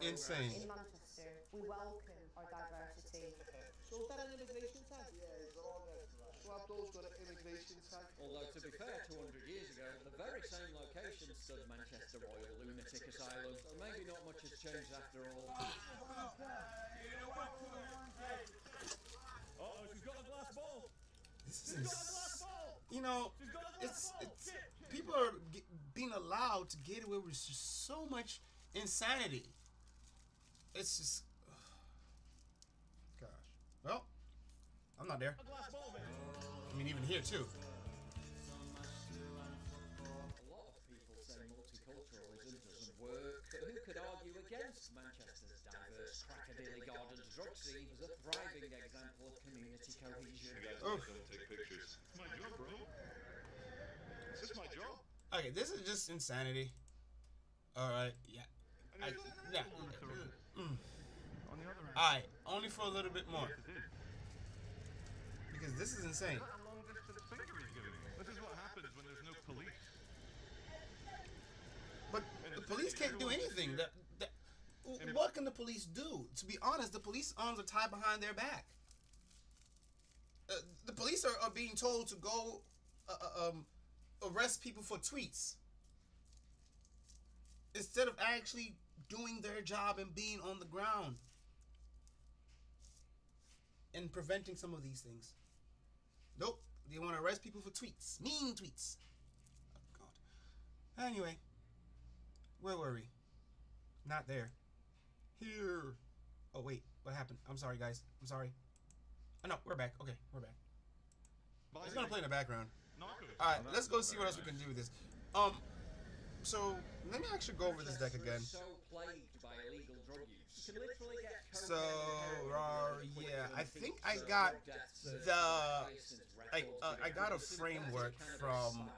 insane. In Manchester, we welcome our diversity. So is that an immigration tag? Yeah, it's all there. So have those got an immigration tag? Although, to be fair, 200 years ago, the very same location stood Manchester Royal Lunatic Asylum, so maybe not much has changed after all. Uh-oh, she's got a glass ball. This is you know, it's people are being allowed to get away with just so much insanity. It's just gosh. Well, I'm not there. A glass ball, man. I mean, even here too. A lot of people say multiculturalism doesn't work, but who could argue against Manchester's diverse Piccadilly Gardens drug scene as a thriving example of community cohesion? Oh. Don't take pictures. It's my job, bro. Is this my job? Okay, this is just insanity. All right, yeah, yeah. On the other hand, All right, only for a little bit more because this is insane. a long distance finger he's giving me. This is what happens when there's no police. But the police can't do anything. What can the police do? To be honest, the police arms are tied behind their back. The police are being told to go arrest people for tweets instead of actually doing their job and being on the ground and preventing some of these things. Nope, they want to arrest people for tweets, mean tweets. Oh God. Anyway, where were we? Not there. Here. Oh wait, what happened? I'm sorry, guys. I'm sorry. Oh no, we're back. Okay, we're back. It's gonna play in the background. Alright, let's go see what else we can do with this. So let me actually go over this deck again. So plagued by illegal drug use, you can literally get So yeah, I think I got I got a framework from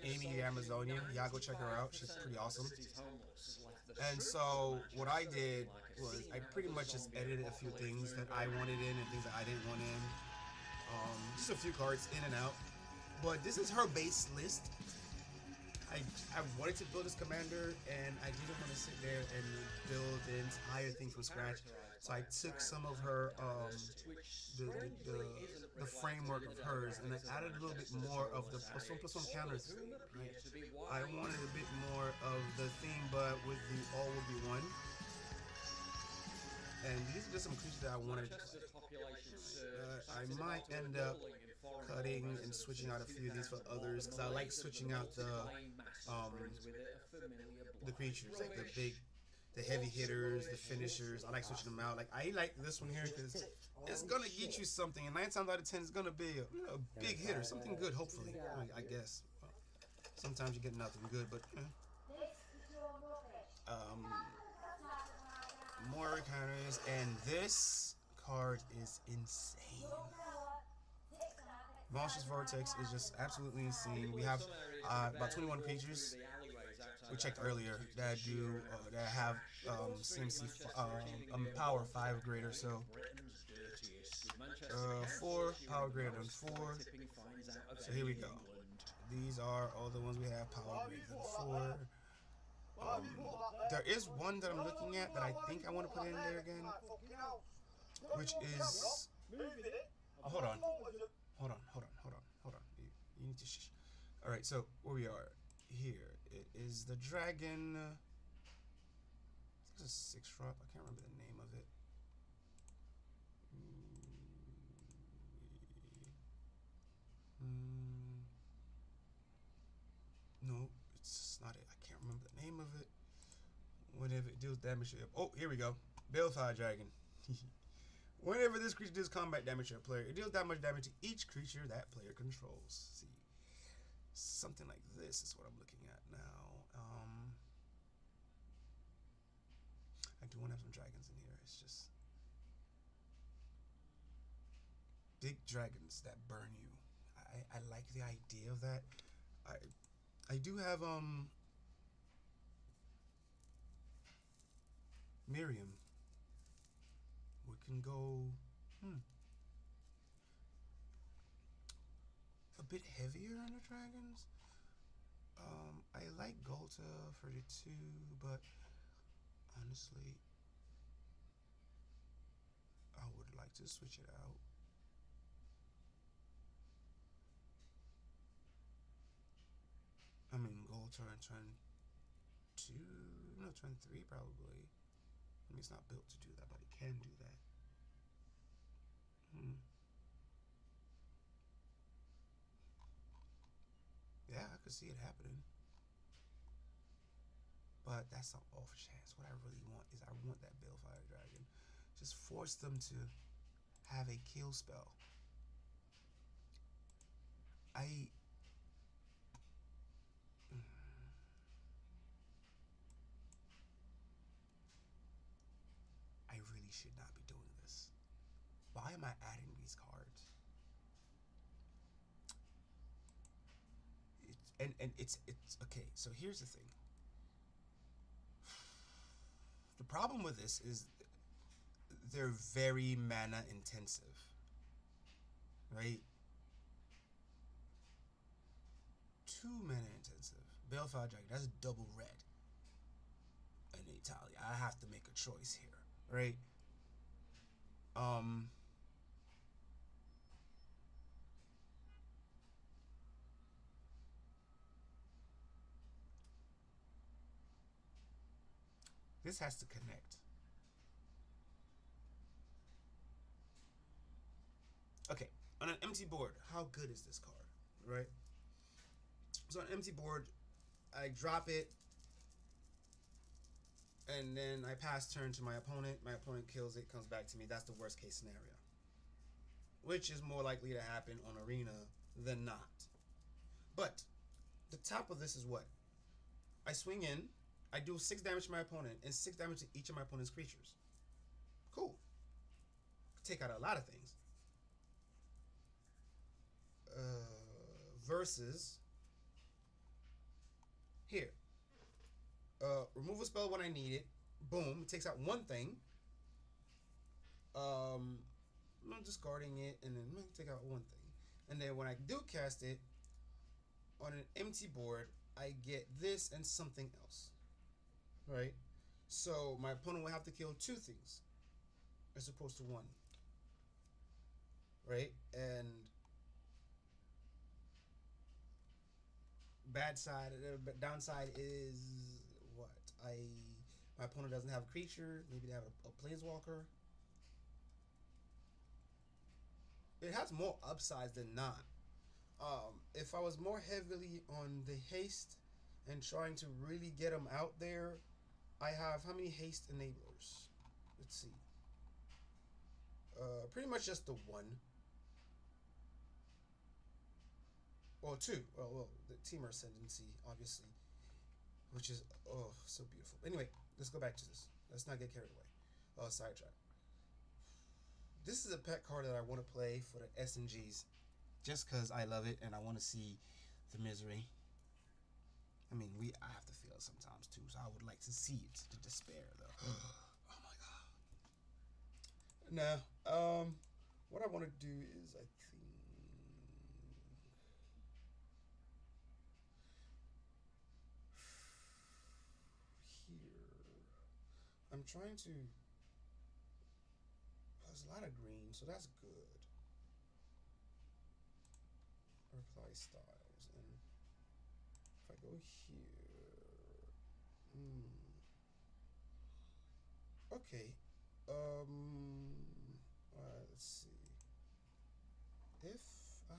Amy the Amazonian. Y'all go check her out. She's pretty awesome. And so what I did was I pretty much just edited a few things that I wanted in and things that I didn't want in. Just a few cards in and out. But this is her base list. I wanted to build this commander, and I didn't want to sit there and build the entire thing from scratch. So I took some of her the framework of hers, and I added a little bit more of the +1/+1 counters. Right? I wanted a bit more of the theme, but with the all would be one. And these are just some creatures that I wanted to play. I might end up cutting and switching out a few of these for others, because I like switching out the creatures, like the heavy hitters, the finishers. I like switching them out. Like I like this one here because it's gonna get you something, and 9 times out of 10 it's gonna be a big hitter, something good. Hopefully, I guess. Sometimes you get nothing good, but more counters, and this card is insane. Monstrous Vortex is just absolutely insane. We have about 21 creatures we checked earlier that do that have CMC power 5 greater. So 4 power greater than 4. So here we go. These are all the ones we have power greater than 4. There is one that I'm looking at that I think I want to put in there again, which is hold on. You need to shh. All right, so where we are here, it is the dragon. It's a 6-drop. I can't remember the name of it. No, it's not it. I can't remember the name of it. Whenever it deals damage to oh, here we go. Balefire Dragon. Whenever this creature deals combat damage to a player, it deals that much damage to each creature that player controls. See, something like this is what I'm looking at now. I do want to have some dragons in here. It's just big dragons that burn you. I like the idea of that. I do have Miriam. We can go a bit heavier on the dragons. I like Golta for the 2, but honestly, I would like to switch it out. I mean, Golta in turn 2, no, turn 3 probably. I mean, it's not built to do that, but it can do that. Yeah, I could see it happening. But that's an off chance. What I really want is I want that Balefire Dragon. Just force them to have a kill spell. I really should not be doing this. Why am I adding these cards? It's okay. So here's the thing. The problem with this is they're very mana intensive, right? 2 mana intensive. Balefire Dragon, that's double red in Italia. I have to make a choice here, right? This has to connect. Okay, on an empty board, how good is this card, right? So on an empty board, I drop it, and then I pass turn to my opponent. My opponent kills it, comes back to me. That's the worst case scenario, which is more likely to happen on Arena than not. But the top of this is what? I swing in, I do 6 damage to my opponent and 6 damage to each of my opponent's creatures. Cool. Take out a lot of things. Versus here. Remove a spell when I need it. Boom. It takes out one thing. I'm discarding it, and then take out one thing. And then when I do cast it on an empty board, I get this and something else, right? So my opponent will have to kill 2 things as opposed to 1, right? And downside is what? My opponent doesn't have a creature. Maybe they have a planeswalker. It has more upsides than not. If I was more heavily on the haste and trying to really get them out there, I have how many haste enablers? Let's see. Pretty much just the 1. Well, 2. Well, the Temur Ascendancy, obviously, which is so beautiful. Anyway, let's go back to this. Let's not get carried away. Sidetrack. This is a pet card that I want to play for the SNGs, just because I love it and I want to see the misery. I mean, I have to feel it sometimes too, so I would like to see it, the despair, though. Oh my god. Now, what I want to do is, I think, here, I'm trying to, there's a lot of green, so that's good. Reply styles, and if I go here, okay, let's see, if I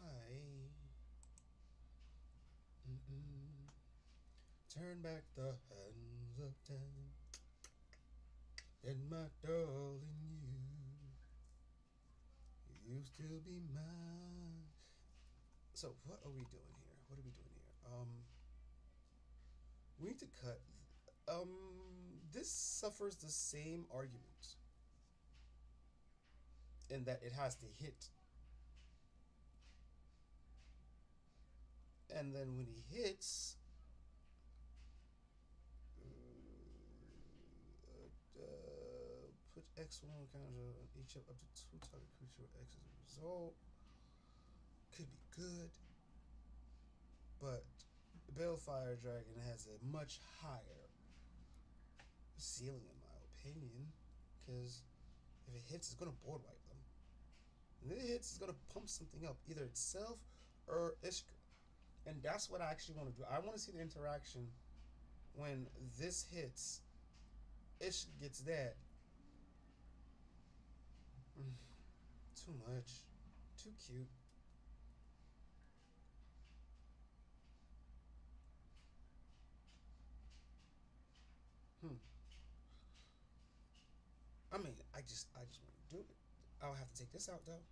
turn back the hands of time, then my darling, you still be mine. So what are we doing here? We need to cut. This suffers the same argument in that it has to hit. And then when he hits, put X1 counter on each of up to 2 target creature with X as a result. Could be good, but Balefire Dragon has a much higher ceiling in my opinion, because if it hits, it's gonna board wipe them. And if it hits, it's gonna pump something up, either itself or Ishka. And that's what I actually want to do. I want to see the interaction when this hits. Ishka gets that. Too much. Too cute. I mean, I just want to do it. I'll have to take this out though.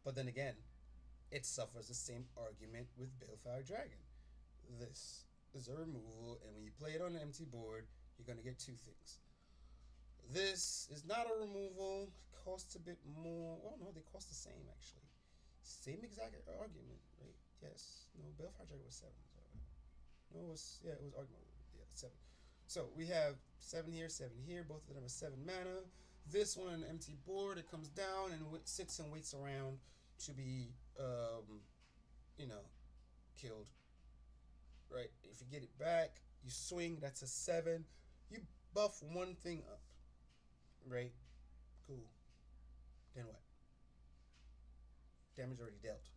But then again, it suffers the same argument with Balefire Dragon. This is a removal, and when you play it on an empty board, you're gonna get 2 things. This is not a removal. Costs a bit more. Oh no, they cost the same actually. Same exact argument, right? Yes. No, Balefire Dragon was 7. So. No, it was argument. Yeah, 7. So we have 7 here, 7 here. Both of them are 7 mana. This one on an empty board, it comes down and sits and waits around to be, killed. Right? If you get it back, you swing. That's a 7. You buff 1 thing up. Right? Cool. Then what? Damage already dealt.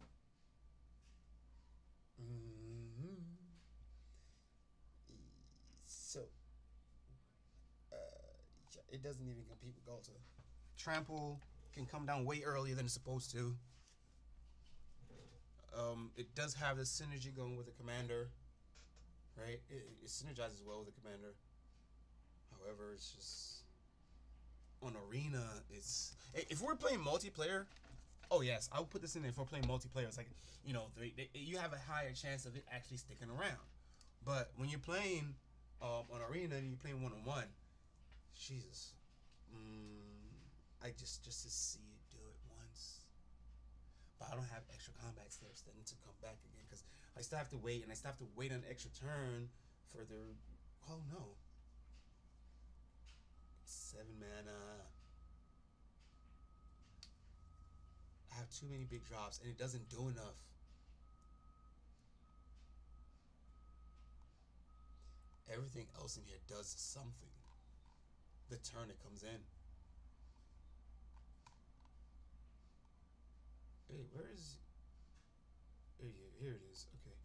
So, it doesn't even compete with Ghalta. Trample can come down way earlier than it's supposed to. It does have the synergy going with the commander, right? It synergizes well with the commander. However, it's just on Arena. If we're playing multiplayer, oh yes, I would put this in there. If we're playing multiplayer, it's like you have a higher chance of it actually sticking around. But when you're playing on Arena and you're playing 1-on-1, Jesus, I just to see it do it once. But I don't have extra combat steps that need to come back again, because I still have to wait, and I still have to wait an extra turn for their. Oh no. 7 mana. I have too many big drops, and it doesn't do enough. everything else in here does something. The turn it comes in. Hey, where is... Here it is. Okay.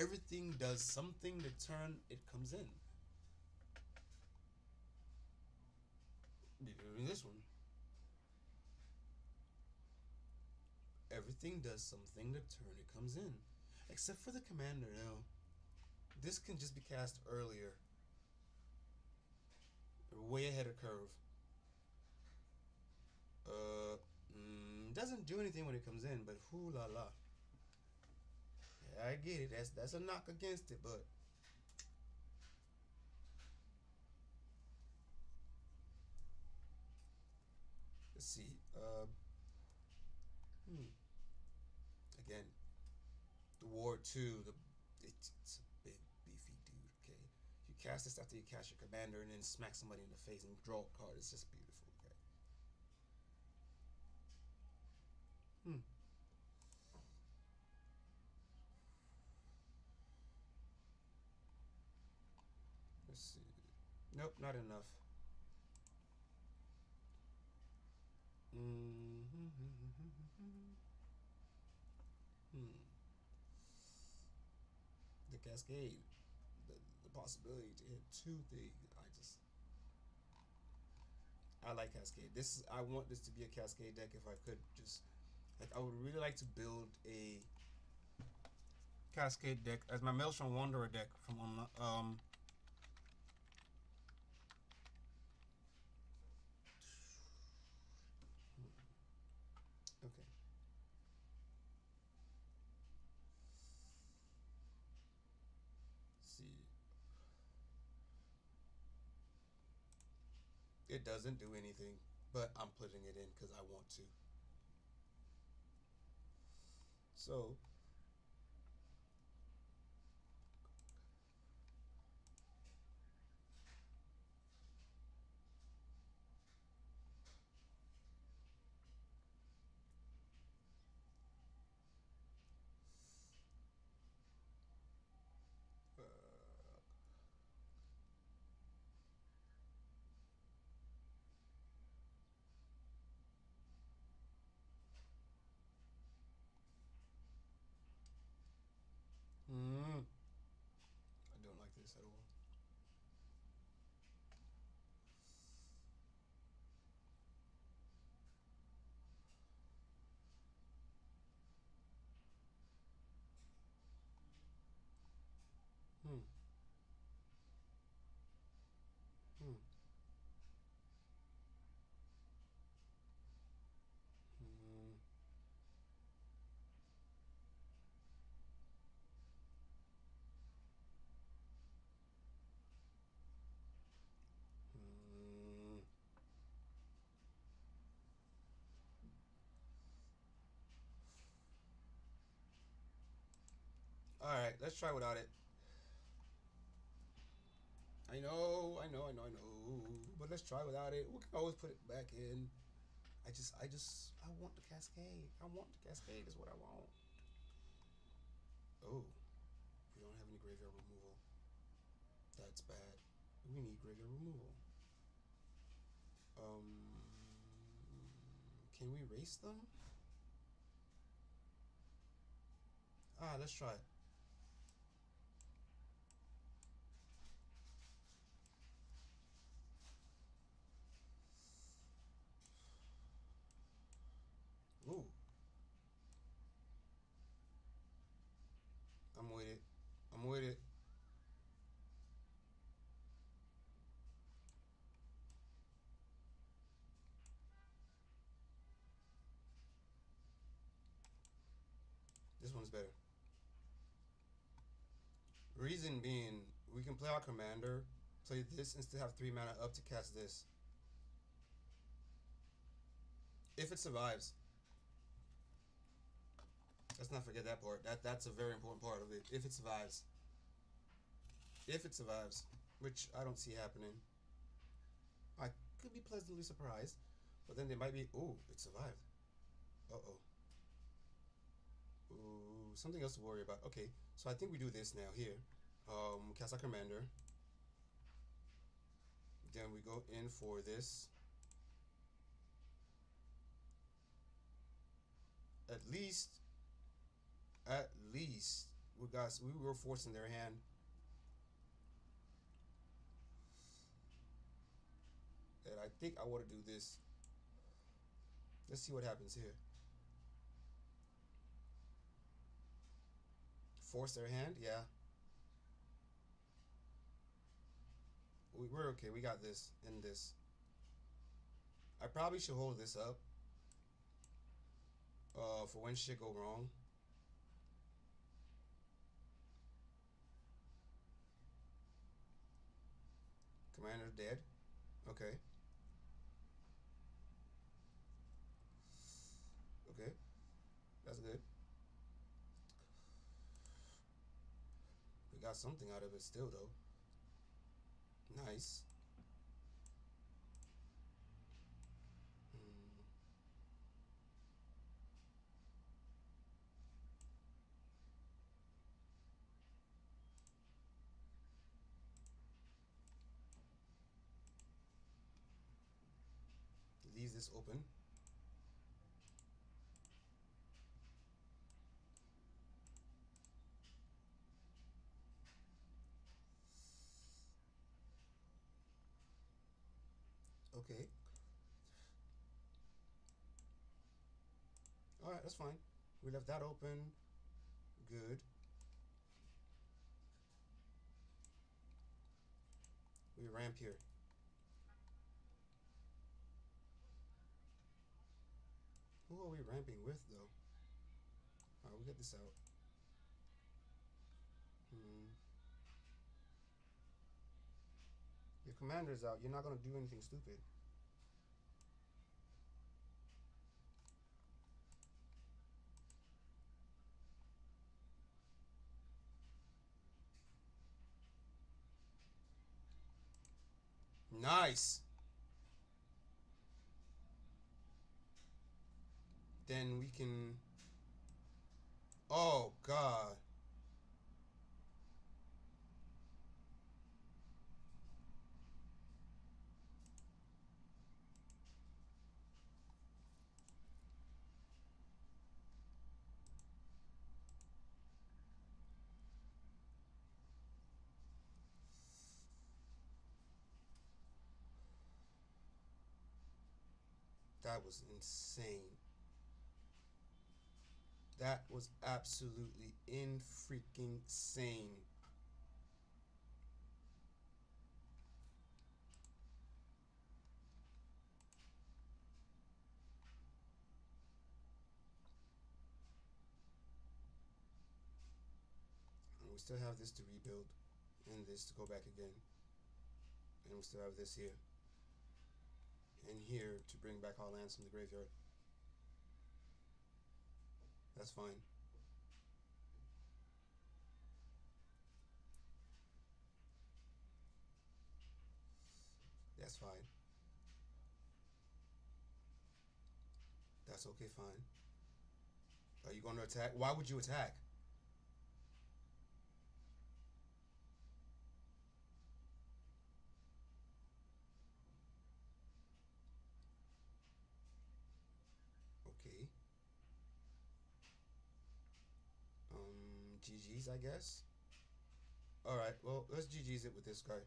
Everything does something the turn it comes in. Doing this one. Everything does something the turn it comes in. Except for the commander now. This can just be cast earlier. Way ahead of curve. Doesn't do anything when it comes in, but whoo la la. Yeah, I get it. That's a knock against it, but let's see. Again, the War 2. It's a big beefy dude. Okay, you cast this after you cast your commander, and then smack somebody in the face and draw a card. It's just beautiful. Okay. Let's see. Nope, not enough. The Cascade. The possibility to hit 2 things. I like Cascade. I want this to be a Cascade deck if I could just... Like, I would really like to build a Cascade deck as my Maelstrom Wanderer deck from okay. Let's see. It doesn't do anything, but I'm putting it in because I want to. So I don't like this at all. Alright, let's try without it. I know. But let's try without it. We can always put it back in. I want the Cascade. I want the Cascade is what I want. Oh. We don't have any graveyard removal. That's bad. We need graveyard removal. Can we race them? Let's try it. Ooh. I'm with it. This one's better. Reason being, we can play our commander, play this, and still have 3 mana up to cast this. If it survives. Let's not forget that part. That's a very important part of it. If it survives. If it survives. Which I don't see happening. I could be pleasantly surprised. But then they might be... Ooh, it survived. Uh-oh. Ooh, something else to worry about. Okay, so I think we do this now here. Cast our commander. Then we go in for this. At least we were forcing their hand. And I think I want to do this. Let's see what happens here. Force their hand, yeah. We're okay. We got this and this. I probably should hold this up for when shit go wrong. Commander dead. Okay. Okay. That's good. We got something out of it still, though. Nice. Leaves this open. Okay. Alright, that's fine. We left that open. Good. We ramp here. Who are we ramping with, though? Alright, we'll get this out. Your commander's out. You're not gonna do anything stupid. Nice. Then we can... Oh, God. That was insane. That was absolutely in-freaking-sane. And we still have this to rebuild, and this to go back again. And we still have this here. And here to bring back our lands from the graveyard. That's fine. That's fine. That's okay, fine. Are you going to attack? Why would you attack? Okay. GG's, I guess. Alright, well, let's GG's it with this guy.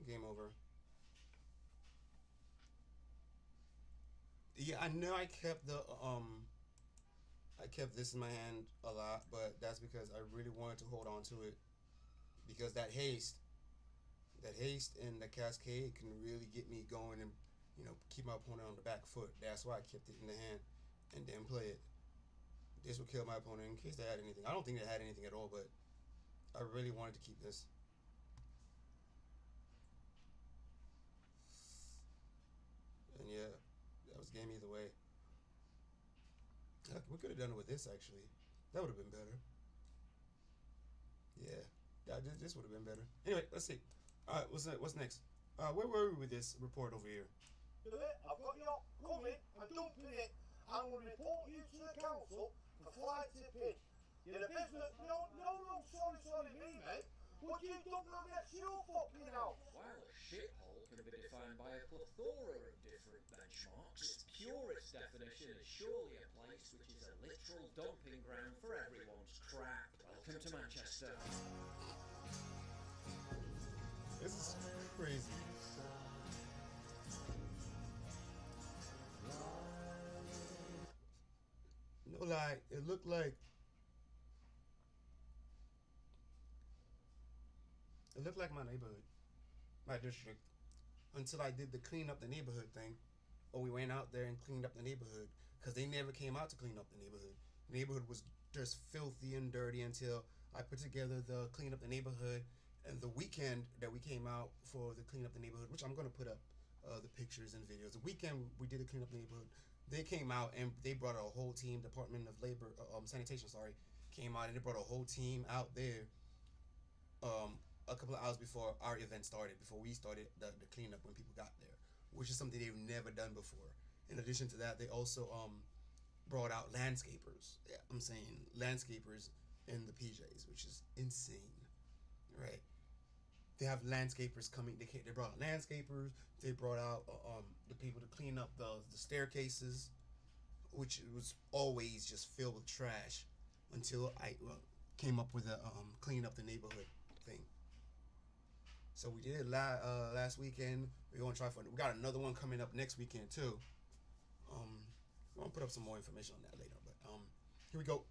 Game over. Yeah, I know I kept the I kept this in my hand a lot, but that's because I really wanted to hold on to it, because that haste and the cascade can really get me going and, you know, keep my opponent on the back foot. That's why I kept it in the hand and then play it. This would kill my opponent in case they had anything. I don't think they had anything at all, but I really wanted to keep this. And yeah, that was game either way. Heck, we could have done it with this, actually. That would have been better. Yeah, this would have been better. Anyway, let's see. Alright, what's next? Where were we with this report over here? I've got your coming and dumping it. I will report you to the council for flight tipping. You're a business. No, sorry, me, mate. What you don't know, that's your fault, you know. While a shithole can be defined by a plethora of different benchmarks, its purest definition is surely a place which is a literal dumping ground for everyone's crap. Welcome to Manchester. This is crazy. No lie, it looked like my neighborhood, my district, until I did the clean up the neighborhood thing, or we went out there and cleaned up the neighborhood, because they never came out to clean up the neighborhood. The neighborhood was just filthy and dirty until I put together the clean up the neighborhood, and the weekend that we came out for the clean up the neighborhood, which I'm going to put up the pictures and videos. The weekend we did the clean up the neighborhood, they came out and they brought a whole team, Department of Labor, Sanitation, came out and they brought a whole team out there a couple of hours before our event started, before we started the cleanup when people got there, which is something they've never done before. In addition to that, they also brought out landscapers. Yeah, I'm saying landscapers in the PJs, which is insane, right? They have landscapers coming. They brought out landscapers. They brought out the people to clean up the staircases, which was always just filled with trash until I came up with a clean up the neighborhood thing. So we did it last weekend. We're gonna try we got another one coming up next weekend too. We're gonna put up some more information on that later. But here we go.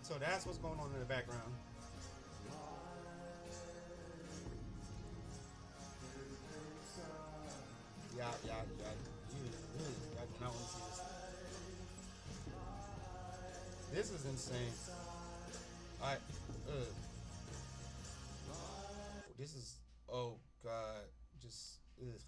So that's what's going on in the background. Yeah. I do not want to see this. This is insane. This is, oh God, just, ugh.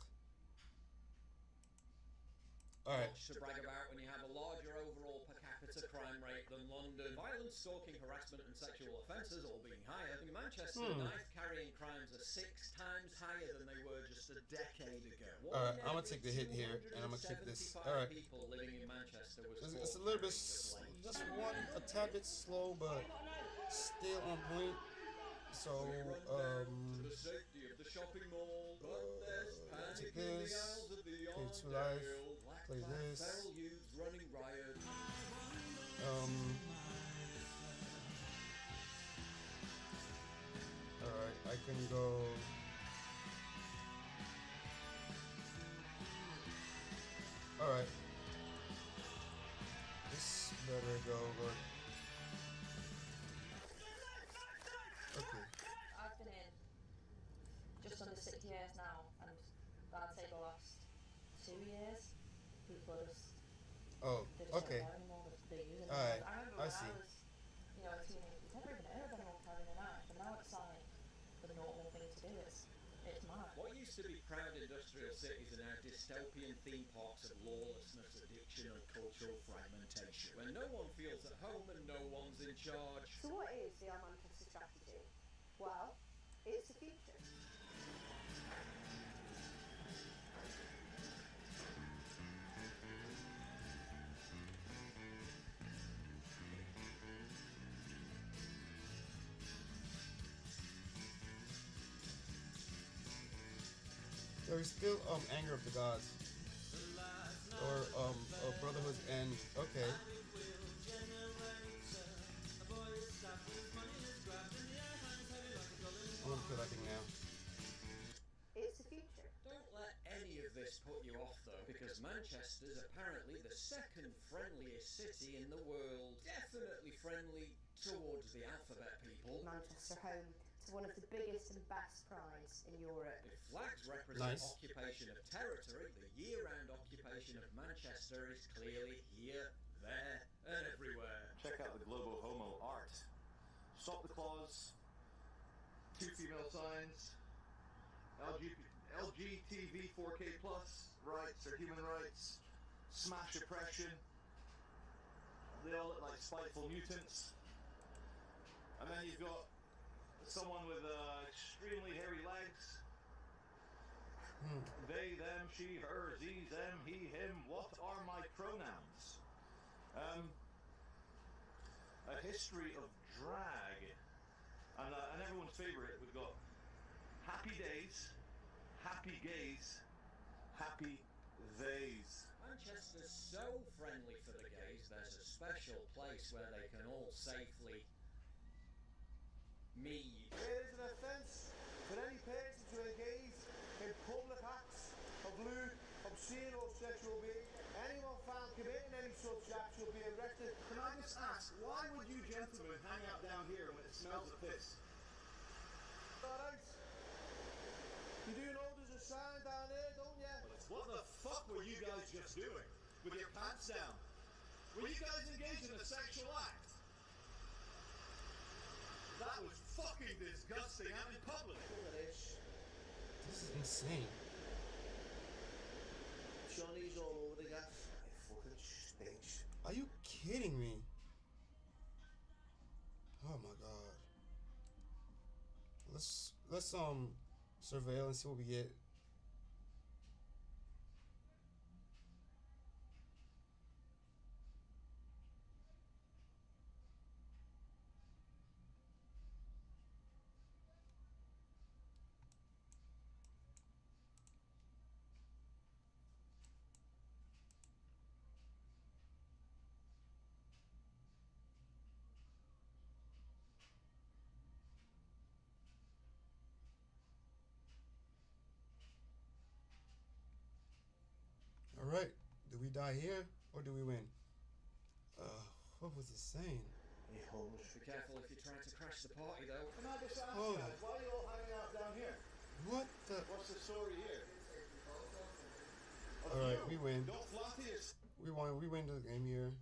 All right. Much to brag about when you have a larger overall per capita crime rate than London. Violence, stalking, harassment and sexual offences all being higher. In Manchester, knife-carrying crimes are 6 times higher than they were just a decade ago. Alright, I'm going to take the hit here, and I'm going to keep this. Alright. People living in Manchester was it's a little bit, just a tad bit slow, but still on point. So, the safety of the shopping mall, take this, play to life, play this. Running riot. Alright, I can go. Alright. This better go good. Okay. I've been in just under 6 years now, and I'd say the last 2 years, people are just, they just okay. don't know anymore, they're using it. Alright, I remember when I see. I was, a teenager, you'd never even heard of anyone carrying a knife, and now it's like the normal thing to do. It's mad. What used to be proud industrial cities are now dystopian theme parks of lawlessness, addiction and cultural fragmentation, where no one feels at home and no one's in charge. So what is the Manchester strategy? Well, it's the future. There is still Anger of the Gods, or Brotherhood's End. Okay. I'm gonna kill that thing now. It's the future. Don't let any of this put you off though, because Manchester's apparently the second friendliest city in the world. Definitely friendly towards the alphabet people. Manchester home to one of the biggest and best prides in Europe. If flags represent Nice. occupation of territory, the year-round occupation of Manchester is clearly here, there, and everywhere. Check out the Globo Homo art. Stop the claws. 2 female signs. LGTV 4K plus rights are human rights. Smash oppression. They all look like spiteful mutants. And then you've got someone with extremely hairy legs They, them, she, her, ze, them, he, him. What are my pronouns? A history of drag. And everyone's favorite, we've got happy days, happy gays, happy theys. Manchester's so friendly for the gays, there's a special place where they can all safely meet. It is an offence for any person to engage in public acts of lewd, obscene or sexual behaviour. Anyone found committing any such act shall be arrested. Can I just ask, why would you gentlemen hang out down here when it smells of piss? Alright. You do know there's a sign down there, don't you? What the fuck were you guys just doing? With your pants down? Were you guys engaged in a sexual act? That was fucking disgusting and in public. This is insane. Johnny's all over the gas. It fucking stinks. Are you kidding me? Oh my god. Let's surveil and see what we get. Alright, do we die here or do we win? What was it saying? Be careful if you're trying to crash the party though. Can I just ask Hold guys, on. why are you all hanging out down here? What the? What's the story here? Alright, we win. Don't flatter yourself. We win the game here.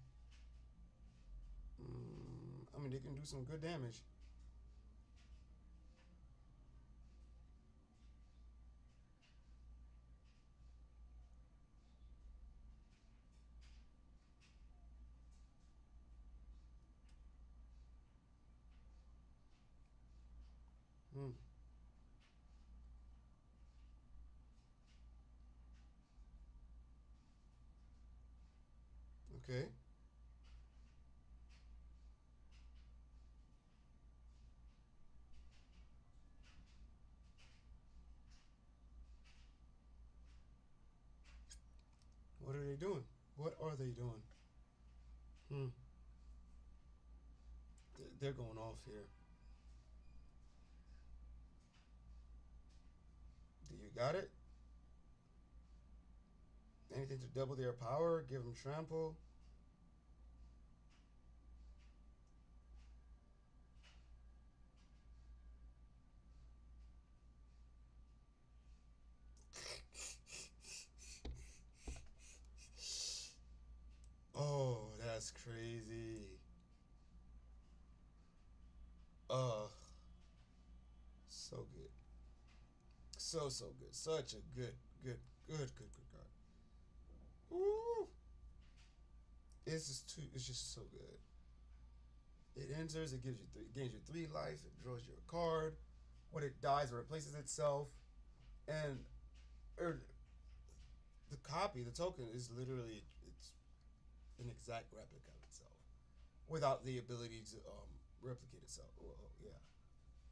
I mean, they can do some good damage. Okay. What are they doing? What are they doing? They're going off here. Do you got it? Anything to double their power? Give them trample? Oh, that's crazy. So good. So good. Such a good card. Ooh. It's just so good. It enters, it gains you 3 life, it draws you a card. When it dies, it replaces itself. And the copy, the token, is literally it's an exact replica of itself. Without the ability to replicate itself. Well, yeah.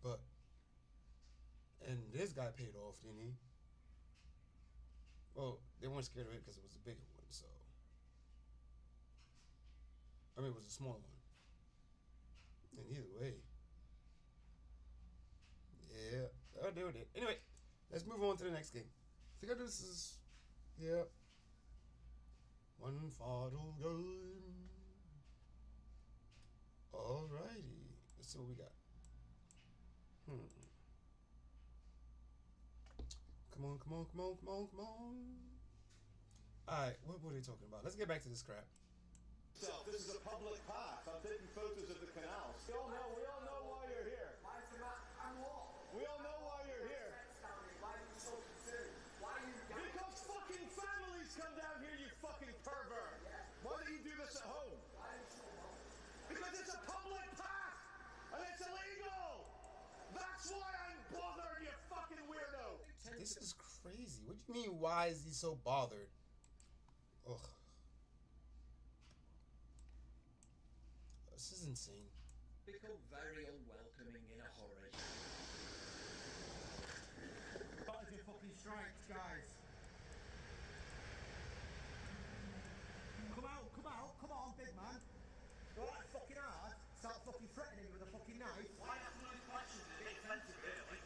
But and this guy paid off, didn't he? Well, they weren't scared of it because it was a bigger one, so I mean it was a smaller one. And either way. Yeah, I'll do it. Anyway, let's move on to the next game. I think this is one final game. Alrighty. Let's see what we got. Come on. Alright, what were they talking about? Let's get back to this crap. This is a public path. I'm taking photos of the canals. We all know why you're here. We all know why you're here. Because fucking families come down here, you fucking pervert. Why don't you do this at home? Because it's a public path and it's illegal. That's why I'm bothered, you fucking weirdo. This is crazy. What do you mean, why is he so bothered? Ugh. This is insane. Become very unwelcoming in a hurry. Got to do fucking strikes, guys. Come on, big man. You're like fucking hard. Start fucking threatening me with a fucking knife. Why ask those questions? It's a bit offensive, really.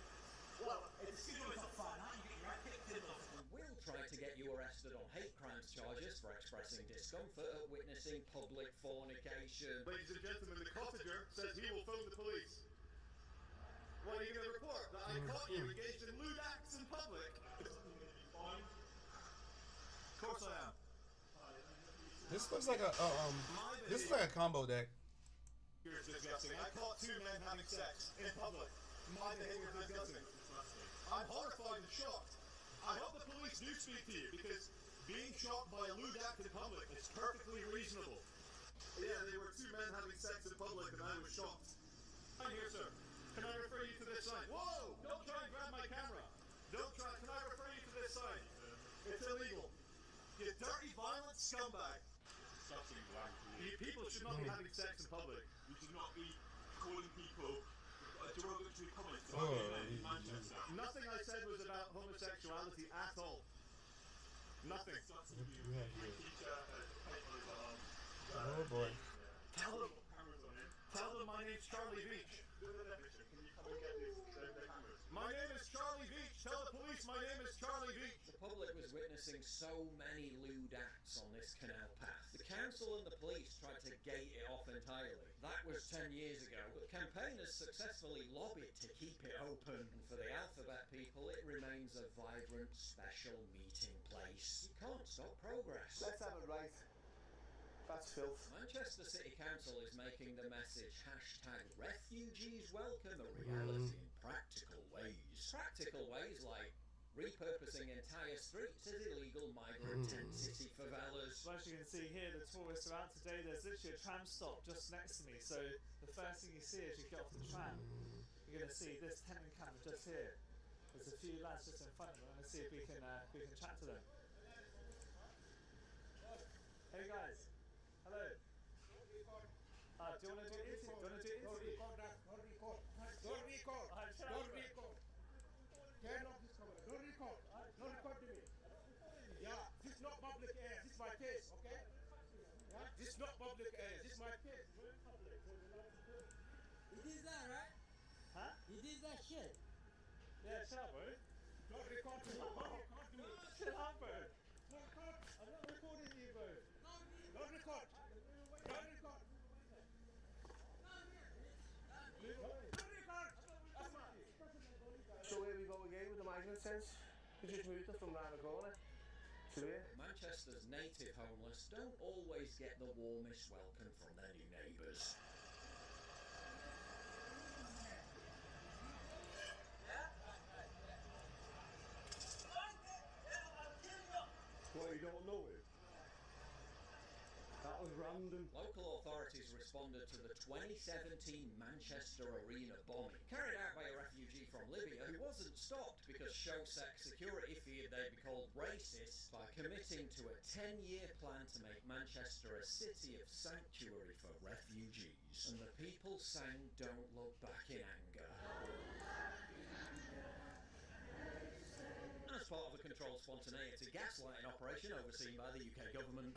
Well, it's a good it's fine. Now you get your head kicked in. We'll try to get you arrested on hate crimes charges for expressing discomfort at witnessing public fornication. Ladies and gentlemen, the cottager says he will phone the police. What are you going to report? That I caught you engaged in lewd acts in public? Of course I am. This looks like a this is like a combo deck. Here's disgusting. I caught two men having sex in public. My behavior is disgusting. I'm horrified and shocked. I hope the police do speak to you, because being shocked by a lewd act in public is perfectly reasonable. Yeah, they were two men having sex in public and I was shocked. I'm here, sir. Can I refer you to this sign? Whoa! Don't try and grab my camera. Don't try. Can I refer you to this sign? It's illegal. You dirty, violent scumbag. People should not be having sex in public. You should not be calling people derogatory comments Oh, in Manchester. Nothing I said was about homosexuality at all. Nothing. Oh boy. Tell them my name's Charlie Veach. My name is Charlie Veach. Tell the police my name is Charlie Veach. The public was witnessing so many lewd acts on this canal path. The council and the police tried to gate it off entirely. That was 10 years ago, but campaigners successfully lobbied to keep it open. And for the alphabet people, it remains a vibrant, special meeting place. You can't stop progress. Let's have it right. That's filth. Manchester City Council is making the message #refugees welcome a reality in practical ways. Practical ways like repurposing entire streets as illegal migrant tent city favelas. Well, as you can see here, the tourists are out today. There's literally a tram stop just next to me, so the first thing you see as you get off the tram, you're going to see this tenant camp just here. There's a few lads just in front of them. Let's see if we can chat to them. Hey guys, hello. Do you want to do it? Don't record. Don't record to me. Yeah, this is not public air. This is my case, okay? Yeah, this is not public air. This is my case. He did that, right? Huh? He did that shit. Yeah, shut up, bro. Don't record to me. Don't record to me. Shut up, bro. Don't record. I'm not recording you, bro. Don't record. Don't record. So here we go again with the migrant sense. We just moved us from round the corner to here. Manchester's native homeless don't always get the warmest welcome from their new neighbours. Well, you don't know it. That was random. Local authorities responded to the 2017 Manchester Arena bombing, carried out by a refugee from Libya who wasn't stopped because Shosek security feared they'd be called racist by committing to a 10-year plan to make Manchester a city of sanctuary for refugees. And the people sang Don't Look Back in anger. As part of a controlled spontaneity gaslighting operation overseen by the UK government.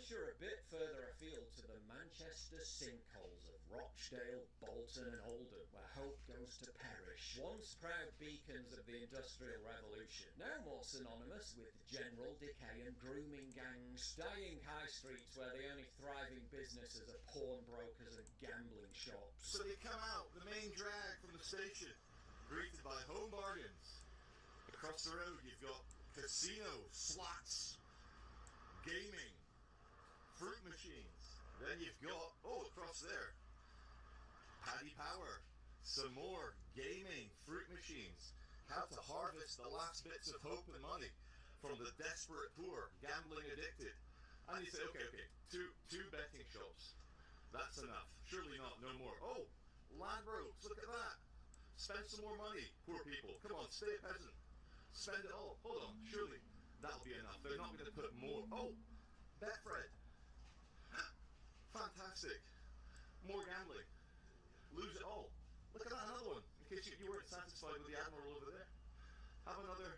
Venture a bit further afield to the Manchester sinkholes of Rochdale, Bolton and Oldham, where hope goes to perish. Once proud beacons of the Industrial Revolution, now more synonymous with general decay and grooming gangs. Dying high streets where the only thriving businesses are pawnbrokers and gambling shops. So they come out, the main drag from the station, greeted by home bargains, Across the road, you've got casino, slots, gaming, fruit machines. Then you've got, across there, Paddy Power, some more gaming, fruit machines. How to harvest the last bits of hope and money from the desperate poor, gambling addicted. And you say, okay, two betting shops. That's enough. Surely not, no more. Oh, Ladbrokes, look at that. Spend some more money, poor people. Come on, stay a peasant. Spend it all. Hold on, surely that'll be enough. They're not going to put more. Oh, Betfred. Fantastic. More gambling. Lose it all. Look at that, another one. In case you weren't satisfied with the Admiral over there. Have another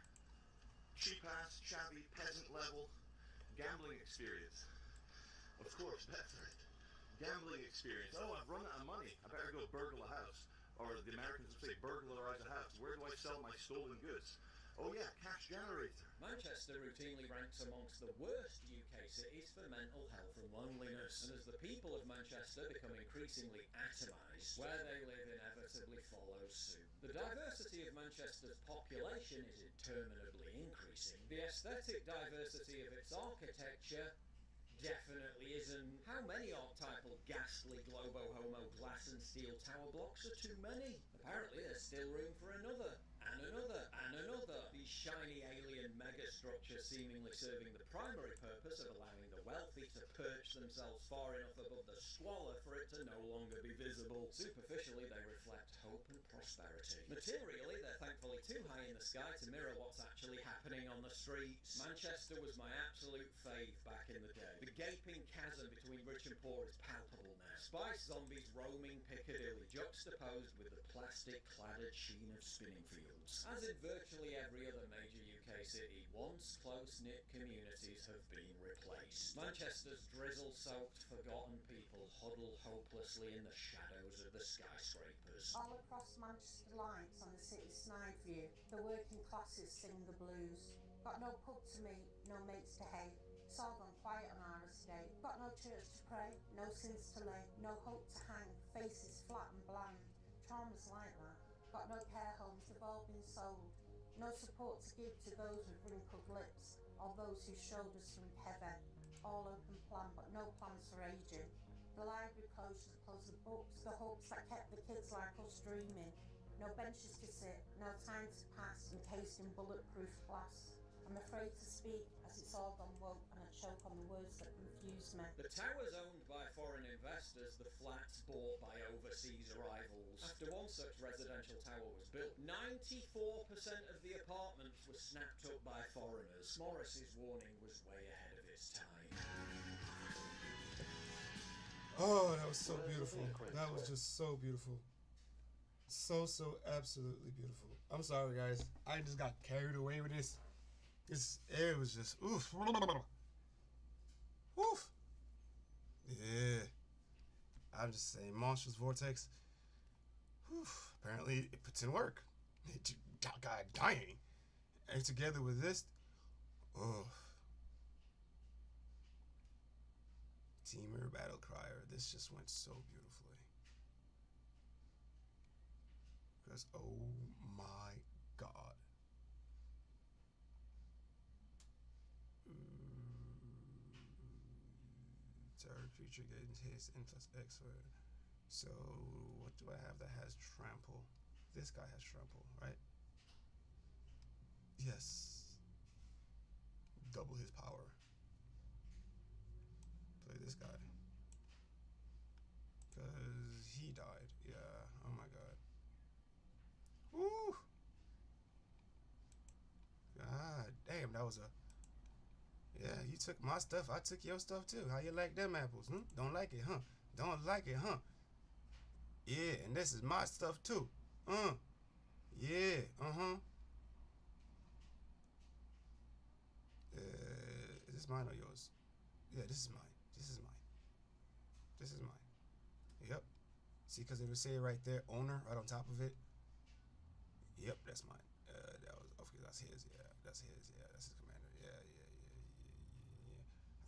cheap-ass, shabby, peasant level gambling experience. Of course, Betfred. Gambling experience. Oh, I've run out of money. I better go burgle a house. Or the Americans would say burglarize a house. Where do I sell my stolen goods? Oh yeah, cash generator. Manchester routinely ranks amongst the worst UK cities for mental health and loneliness, and as the people of Manchester become increasingly atomised, where they live inevitably follows suit. The diversity of Manchester's population is interminably increasing. The aesthetic diversity of its architecture definitely isn't. How many archetypal, ghastly globo-homo glass and steel tower blocks are too many? Apparently there's still room for another, and another, and another. These shiny alien megastructures seemingly serving the primary purpose of allowing the wealthy to perch themselves far enough above the squalor for it to no longer be visible. Superficially, they reflect hope and prosperity. Materially, they're thankfully too high in the sky to mirror what's actually happening on the streets. Manchester was my absolute fave back in the day. The gaping chasm between rich and poor is palpable now. Spice zombies roaming Piccadilly, juxtaposed with the plastic-cladded sheen of spinning fields. As in virtually every other major UK city, once close-knit communities have been replaced. Manchester's drizzle-soaked, forgotten people huddle hopelessly in the shadows of the skyscrapers. All across Manchester lights on the city's snide view, the working classes sing the blues. Got no pub to meet, no mates to hate. It's all gone quiet on our estate. Got no church to pray, no sins to lay, no hope to hang, faces flat and bland. Traumas like that. Got no care homes, they've all been sold. No support to give to those with wrinkled lips, or those who showed us from heaven. All open plan, but no plans for aging. The library closed to close the books, the hopes that kept the kids like us dreaming. No benches to sit, no time to pass, encased in bulletproof glass. I'm afraid to speak, as it's all gone woke, and I choke on the words that confuse me. The towers owned by foreign investors, the flats bought by overseas arrivals. After one such residential tower was built, 94% of the apartments were snapped up by foreigners. Morris's warning was way ahead of its time. Oh, that was so beautiful. That was just so beautiful. So absolutely beautiful. I'm sorry, guys. I just got carried away with this. It was just oof. Oof. Yeah. I'm just saying, Monstrous Vortex. Oof. Apparently, it puts in work. Guy dying. And together with this, oh. Teamer Battle Crier. This just went so beautifully. Because, oh my God. Terror creature getting his N plus X. So, what do I have that has trample? This guy has trample, right? Yes. Double his power. Play this guy. Because he died. Yeah. Oh my God. Woo! God damn, that was a... Yeah, you took my stuff. I took your stuff too. How you like them apples? Don't like it, huh? Don't like it, huh? Yeah, and this is my stuff too. Yeah, is this mine or yours? Yeah, this is mine. This is mine. This is mine. Yep. See, because it would say right there, owner, right on top of it. Yep, that's mine. That was, okay, that's his. Yeah, that's his. Yeah, that's his commander. Yeah.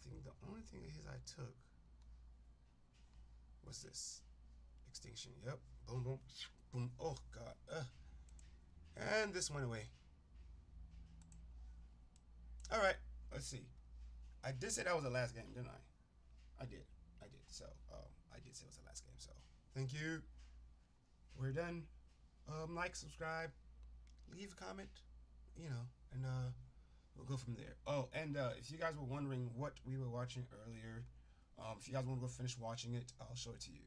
I think the only thing of his I took was this. Extinction. Yep. Boom, boom, boom. Oh, God. And this went away. All right, let's see. I did say that was the last game, didn't I? I did. So, I did say it was the last game. So, thank you. We're done. Like, subscribe, leave a comment, you know, and we'll go from there. Oh, and if you guys were wondering what we were watching earlier, if you guys want to go finish watching it, I'll show it to you.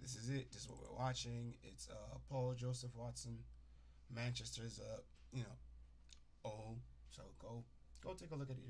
This is it. This is what we're watching. It's Paul Joseph Watson. Manchester's you know, oh, so go take a look at it.